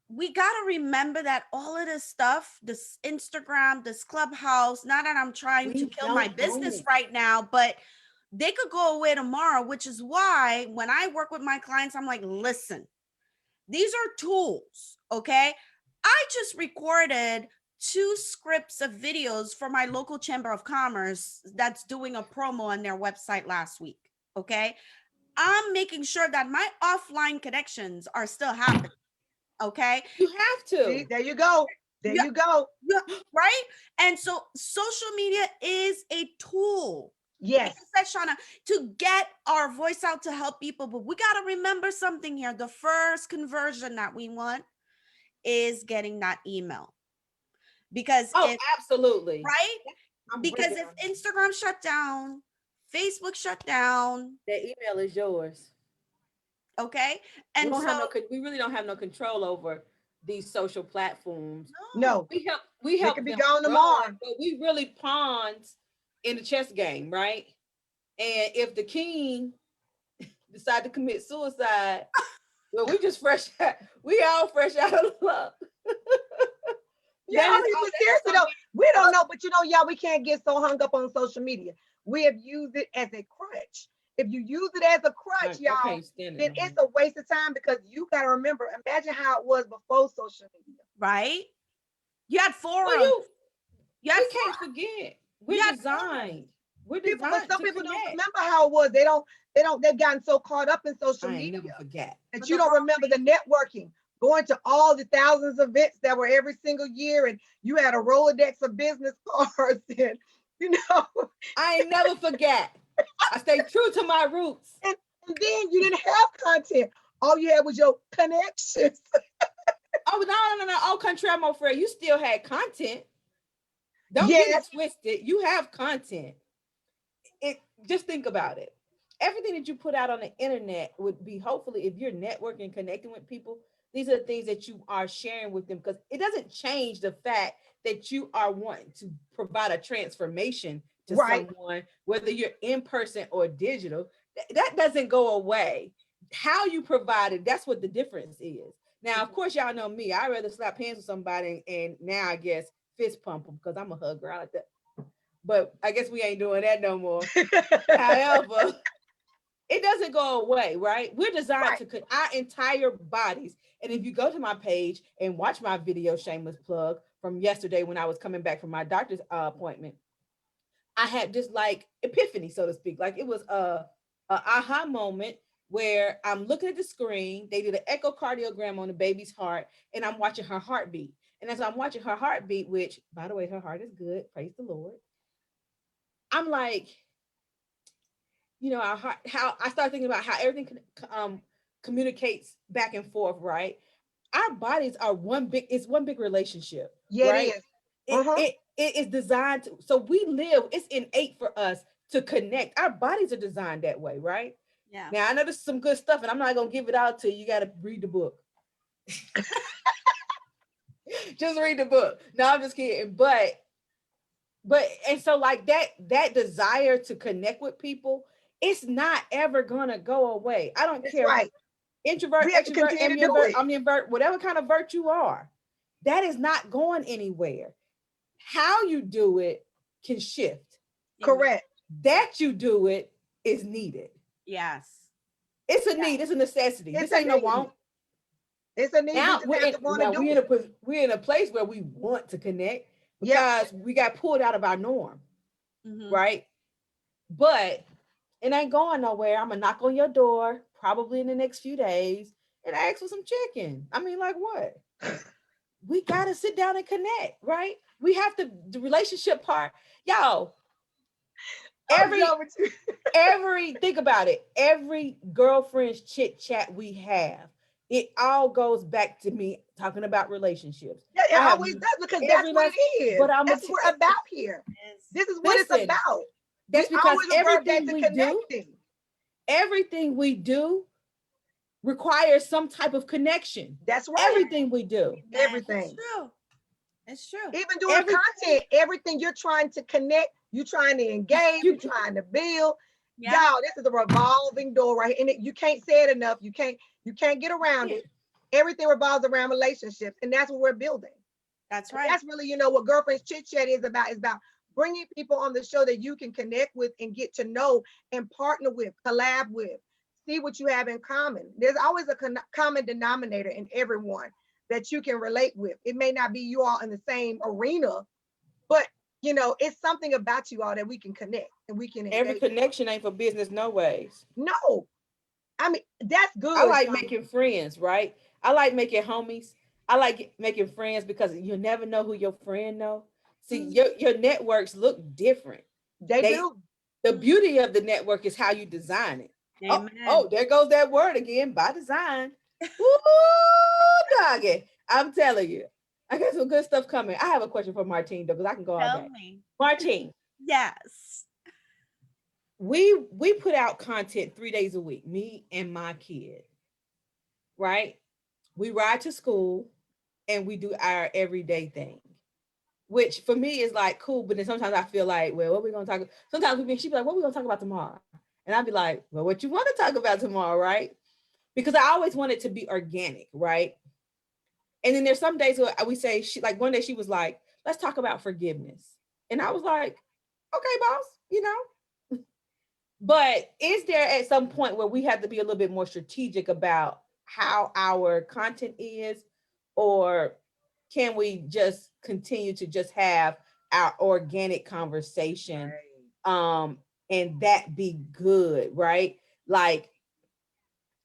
we got to remember that all of this stuff, this Instagram, this Clubhouse, not that I'm trying to kill my business right now, but they could go away tomorrow, which is why when I work with my clients, I'm like, listen, these are tools, okay? I just recorded 2 scripts of videos for my local chamber of commerce that's doing a promo on their website last week, okay? I'm making sure that my offline connections are still happening, okay? You have to. See, there you go. There Yeah. you go. Yeah, right? And so social media is a tool. Yes. Like I said, Shauna, to get our voice out to help people. But we got to remember something here. The first conversion that we want is getting that email. Because if, absolutely. right? I'm Because breaking if on Instagram shut down, Facebook shut down, that email is yours. okay? We And don't so, have no. We really don't have no control over these social platforms. No, We they help could be them gone run, tomorrow. but we really pawns in the chess game, right? And if the king decide to commit suicide, well, we just fresh out. We all fresh out of luck. Yeah, That is but seriously though, we don't know. But y'all, we can't get so hung up on social media. We have used it as a crutch. If you use it as a crutch, y'all, then it's a waste of time because you got to remember, imagine how it was before social media. right? You had forums. Well, you had we can't forget. We're designed. We're designed But some to people connect. don't remember how it was. They've gotten so caught up in social media never forget that you don't remember the networking, going to all the thousands of events that were every single year, and you had a Rolodex of business cards, and I ain't never forget. I stay true to my roots. And then you didn't have content. All you had was your connections. Oh, no. Au contraire, my friend. You still had content. Don't get it twisted. You have content. Just think about it. Everything that you put out on the internet would be, hopefully, if you're networking, connecting with people, these are the things that you are sharing with them, because it doesn't change the fact that you are wanting to provide a transformation to someone, whether you're in person or digital. That doesn't go away. How you provide it, that's what the difference is. Now, of course, y'all know me. I'd rather slap hands with somebody and now I guess fist pump them because I'm a hugger. I like that. But I guess we ain't doing that no more. However, it doesn't go away, right? We're designed to cut our entire bodies. And if you go to my page and watch my video, shameless plug, from yesterday when I was coming back from my doctor's appointment, I had this like epiphany, so to speak. Like it was a aha moment where I'm looking at the screen. They did an echocardiogram on the baby's heart, and I'm watching her heartbeat. And as I'm watching her heartbeat, which, by the way, her heart is good, praise the Lord, I'm like, how I started thinking about how everything communicates back and forth, right? Our bodies are one big relationship. Yeah, right? It is. It is designed to, so we live, it's innate for us to connect. Our bodies are designed that way, right? Yeah. Now I know there's some good stuff, and I'm not gonna give it out to you. You gotta read the book. Just read the book. No, I'm just kidding. But and so like that desire to connect with people, it's not ever gonna go away. I don't care. Right. Introvert, extrovert, ambivert, whatever kind of vert you are, that is not going anywhere. How you do it can shift. Correct. That you do it is needed. Yes. It's a need. It's a necessity. This ain't no want. It's a need. Now we're in a place where we want to connect because we got pulled out of our norm, right? But it ain't going nowhere. I'm gonna knock on your door probably in the next few days and ask for some chicken. I mean, like what? We gotta sit down and connect, right? We have to, the relationship part, y'all. Think about it. Every girlfriend's chit chat we have, it all goes back to me talking about relationships. Yeah, it always does, because that's what it is. But that's what we're about here. This is what it's about. That's because everything we do requires some type of connection. That's right. Everything we do. Everything. It's true. Even doing content, everything you're trying to connect, you're trying to engage, you're trying to build. Yeah. Y'all, this is a revolving door right here. And you can't say it enough. You can't get around it. Everything revolves around relationships. And that's what we're building. That's right. And that's really, what Girlfriends Chit Chat is about. It's about bringing people on the show that you can connect with and get to know and partner with, collab with, see what you have in common. There's always a common denominator in everyone that you can relate with. It may not be you all in the same arena, but it's something about you all that we can connect and we can. Every connection ain't for business, no ways. No, I mean, that's good. I like making friends, right? I like making homies. I like making friends because you never know who your friend know. See, Mhm. your networks look different. They They do. the beauty of the network is how you design it. Oh, Amen. there goes that word again, by design. Woo, doggy. I'm telling you. I got some good stuff coming. I have a question for Martine though, because I can go all Tell day. me. Martine, Yes. we put out content 3 days a week, me and my kid, right? We ride to school and we do our everyday thing, which for me is like cool. But then sometimes I feel like, well, what we gonna talk about? Sometimes she be like, what we gonna talk about tomorrow? And I'd be like, well, what you want to talk about tomorrow, right? Because I always want it to be organic, right? And then there's some days where we say, she like one day she was like, let's talk about forgiveness. And I was like, okay, boss, But is there at some point where we have to be a little bit more strategic about how our content is, or can we just continue to just have our organic conversation, Right. and that be good, right? Like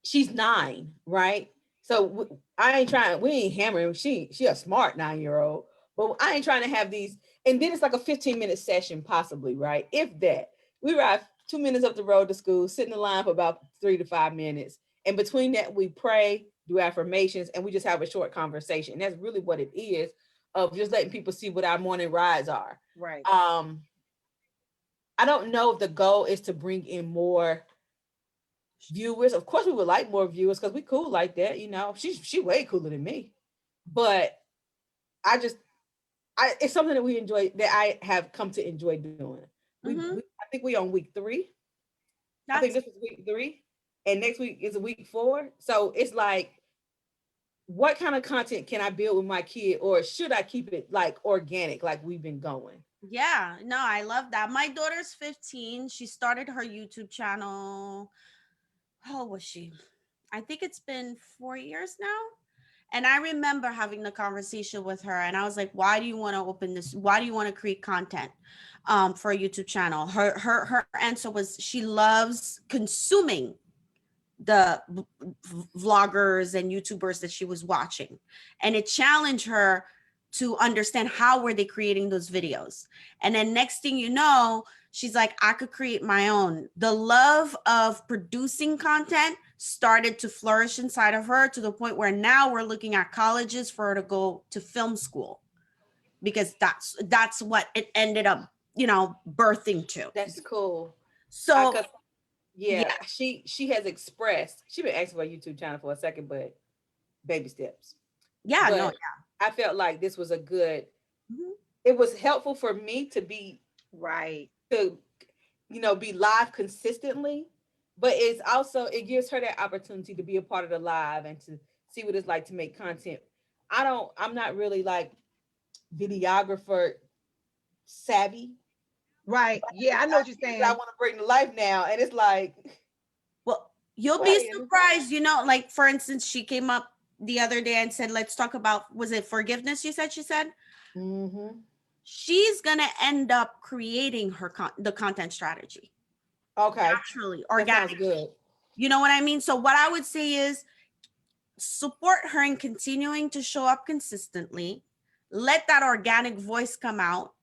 she's 9, right? So I ain't trying. We ain't hammering. She a smart 9-year-old, but I ain't trying to have these. And then it's like a 15-minute session, possibly, right? If that. We ride 2 minutes up the road to school, sit in the line for about 3 to 5 minutes, and between that we pray, do affirmations, and we just have a short conversation. And that's really what it is, of just letting people see what our morning rides are. Right. I don't know if the goal is to bring in more viewers. Of course, we would like more viewers because we cool like that. She way cooler than me. But I just, it's something that we enjoy, that I have come to enjoy doing. Mm-hmm. I think we on week 3. I think That's this is week 3, and next week is week 4. So it's like, what kind of content can I build with my kid, or should I keep it like organic, like we've been going? yeah. No, I love that. My daughter's 15. She started her YouTube channel. How old was she? I think it's been 4 years now. And I remember having the conversation with her, and I was like, "Why do you want to open this? Why do you want to create content for a YouTube channel?" Her answer was she loves consuming the vloggers and YouTubers that she was watching, and it challenged her to understand how were they creating those videos. And then next thing you know, she's like, I could create my own. The love of producing content started to flourish inside of her, to the point where now we're looking at colleges for her to go to film school, because that's what it ended up, birthing to. That's cool. So Cause yeah. yeah, she has expressed, she been asking for a YouTube channel for a second, but baby steps. Yeah, no, But I felt like this was a good, yeah. Mhm. it was helpful for me to be, Right. to be live consistently, but it's also, it gives her that opportunity to be a part of the live and to see what it's like to make content. I'm not really like videographer savvy, Right. but Yeah, I know what you're I saying. want to bring to life now, and it's like, Well, you'll be wait. surprised, like for instance, she came up the other day and said, let's talk about, was it forgiveness? She said Mm-hmm. she's going to end up creating the content strategy Okay, naturally, that sounds organically. good. You know what I mean? So what I would say is support her in continuing to show up consistently. Let that organic voice come out,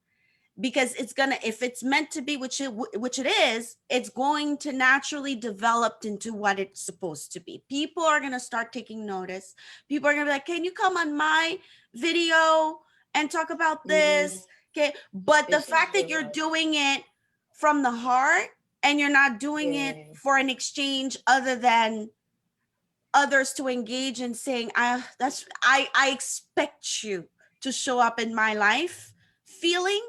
because it's gonna, if it's meant to be, which it is, it's going to naturally develop into what it's supposed to be. People are gonna start taking notice. People are gonna be like, can you come on my video and talk about Mm-hmm. this? Okay, but the And she's fact that so you're right. doing it from the heart, and you're not doing it Yeah. for an exchange other than others to engage in saying, I expect you to show up in my life feeling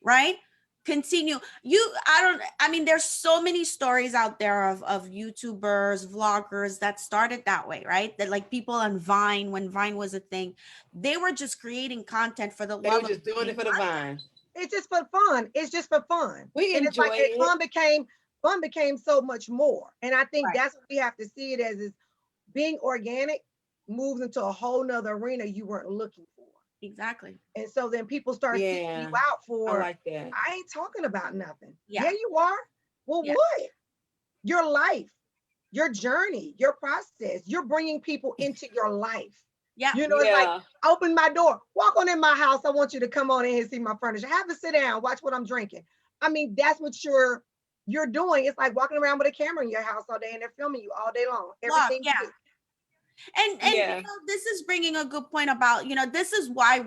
right. Continue. I mean, there's so many stories out there of YouTubers, vloggers that started that way, right? That, like, people on Vine, when Vine was a thing, they were just creating content for the They were love of just doing creating it for the content. vine. It's just for fun. It's just for fun. We And it's enjoy like it. fun became so much more. And I think Right. that's what we have to see it as, is being organic moves into a whole nother arena you weren't looking for. Exactly. And so then people start seeking you Yeah, out I for, like that. I ain't talking about nothing. Yeah. Yeah, you are. Well, Yeah. what? Your life, your journey, your process. You're bringing people into your life. Yeah. You know, it's like, open my door, walk on in my house. I want you to come on in and see my furniture. Have a sit down, watch what I'm drinking. I mean, that's what you're doing. It's like walking around with a camera in your house all day and they're filming you all day long. Everything you do. And you know, this is bringing a good point about, you know, this is why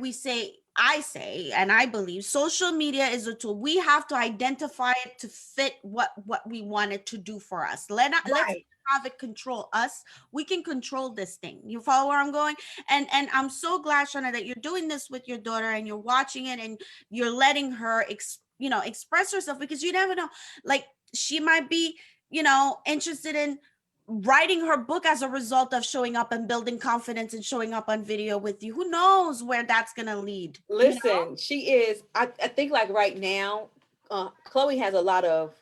I say, and I believe social media is a tool. We have to identify it to fit what we want it to do for us. Let's have it control us. We can control this thing. You follow where I'm going? And I'm so glad, Shana, that you're doing this with your daughter and you're watching it and you're letting her express herself, because you never know, like she might be, you know, interested in writing her book as a result of showing up and building confidence and showing up on video with you. Who knows where that's gonna lead? Listen, you know? she is, I think like right now, Chloe has a lot of,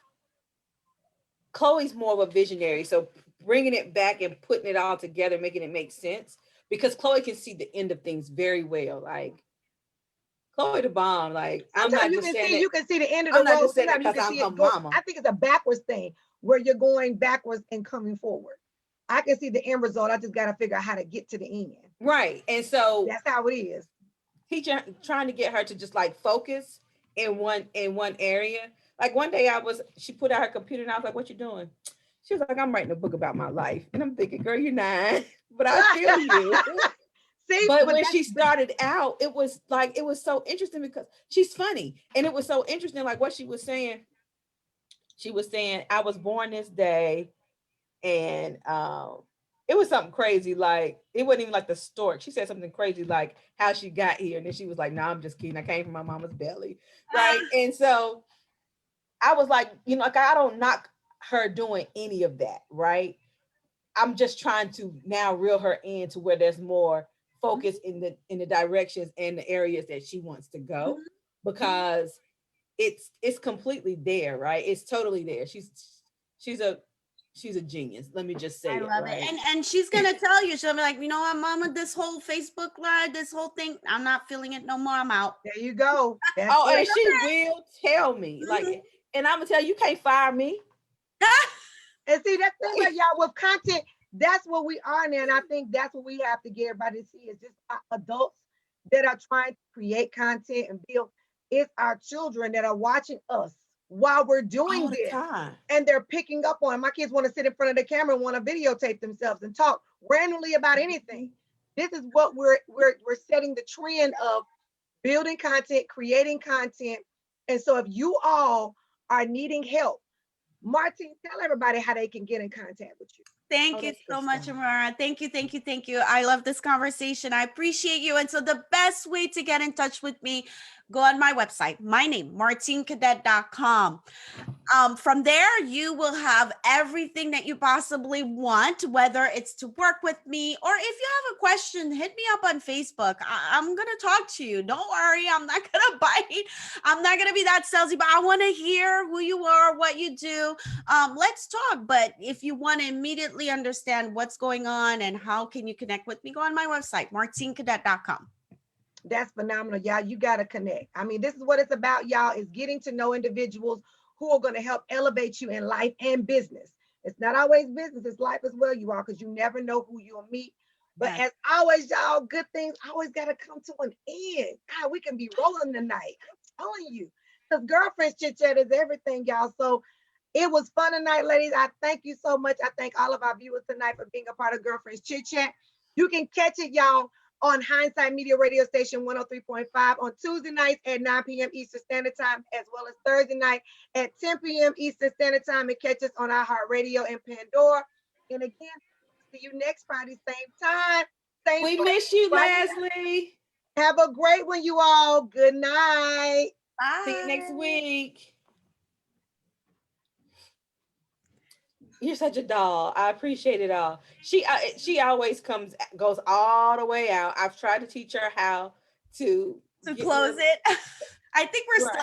Chloe's more of a visionary. So bringing it back and putting it all together, making it make sense, because Chloe can see the end of things very well. Like Chloe the bomb. Like Sometimes you can see the end of the road. Sometimes you can see it go. I think it's a backwards thing where you're going backwards and coming forward. I can see the end result. I just got to figure out how to get to the end. Right. And so that's how it is. He's trying to get her to just like focus in one area. Like one day she put out her computer and I was like, "What you doing?" She was like, "I'm writing a book about my life." And I'm thinking, "Girl, you're not," but I feel you. See, but when she started out, it was so interesting because she's funny. And it was so interesting, like what she was saying. She was saying, "I was born this day," and it was something crazy. Like it wasn't even like the stork. She said something crazy like how she got here, and then she was like, "No, I'm just kidding. I came from my mama's belly," right? And so I was like, you know, like I don't knock her doing any of that, right? I'm just trying to now reel her in to where there's more focus in the directions and the areas that she wants to go, because it's completely there, right? It's totally there. She's a genius. Let me just say I love right? it. And she's gonna tell you, she'll be like, "You know what, Mama, this whole Facebook Live, this whole thing, I'm not feeling it no more. I'm out." There you go. And she will tell me, like, and I'm gonna tell you, you can't fire me. And see, that's the thing about y'all with content. That's what we are now, and I think that's what we have to get everybody to see is just adults that are trying to create content and build. It's our children that are watching us while we're doing this, and they're picking up on it. My kids want to sit in front of the camera and want to videotape themselves and talk randomly about anything. This is what we're setting the trend of building content, creating content. And so if you all are needing help, Martine, tell everybody how they can get in contact with you. Thank you so much, Amara. Thank you. I love this conversation. I appreciate you. And so the best way to get in touch with me, go on my website, my name, martinecadet.com. From there, you will have everything that you possibly want, whether it's to work with me or if you have a question, hit me up on Facebook. I'm going to talk to you. Don't worry. I'm not going to bite. I'm not going to be that salesy, but I want to hear who you are, what you do. Let's talk. But if you want to immediately understand what's going on and how can you connect with me, go on my website, martinecadet.com. That's phenomenal, y'all. You got to connect. I mean, this is what it's about, y'all, is getting to know individuals who are going to help elevate you in life and business. It's not always business, it's life as well, you all, because you never know who you'll meet. But as always, y'all, good things always got to come to an end. God, we can be rolling tonight. I'm telling you, because Girlfriends Chit Chat is everything, y'all. So it was fun tonight, ladies. I thank you so much. I thank all of our viewers tonight for being a part of Girlfriends Chit Chat. You can catch it, y'all, on Hindsight Media Radio Station 103.5 on Tuesday nights at 9 p.m. Eastern Standard Time, as well as Thursday night at 10 p.m. Eastern Standard Time, and catch us on iHeartRadio and Pandora. And again, see you next Friday, same time. We miss you, Leslie. Have a great one, you all. Good night. Bye. See you next week. You're such a doll. I appreciate it all. She always goes all the way out. I've tried to teach her how to close it. I think we're still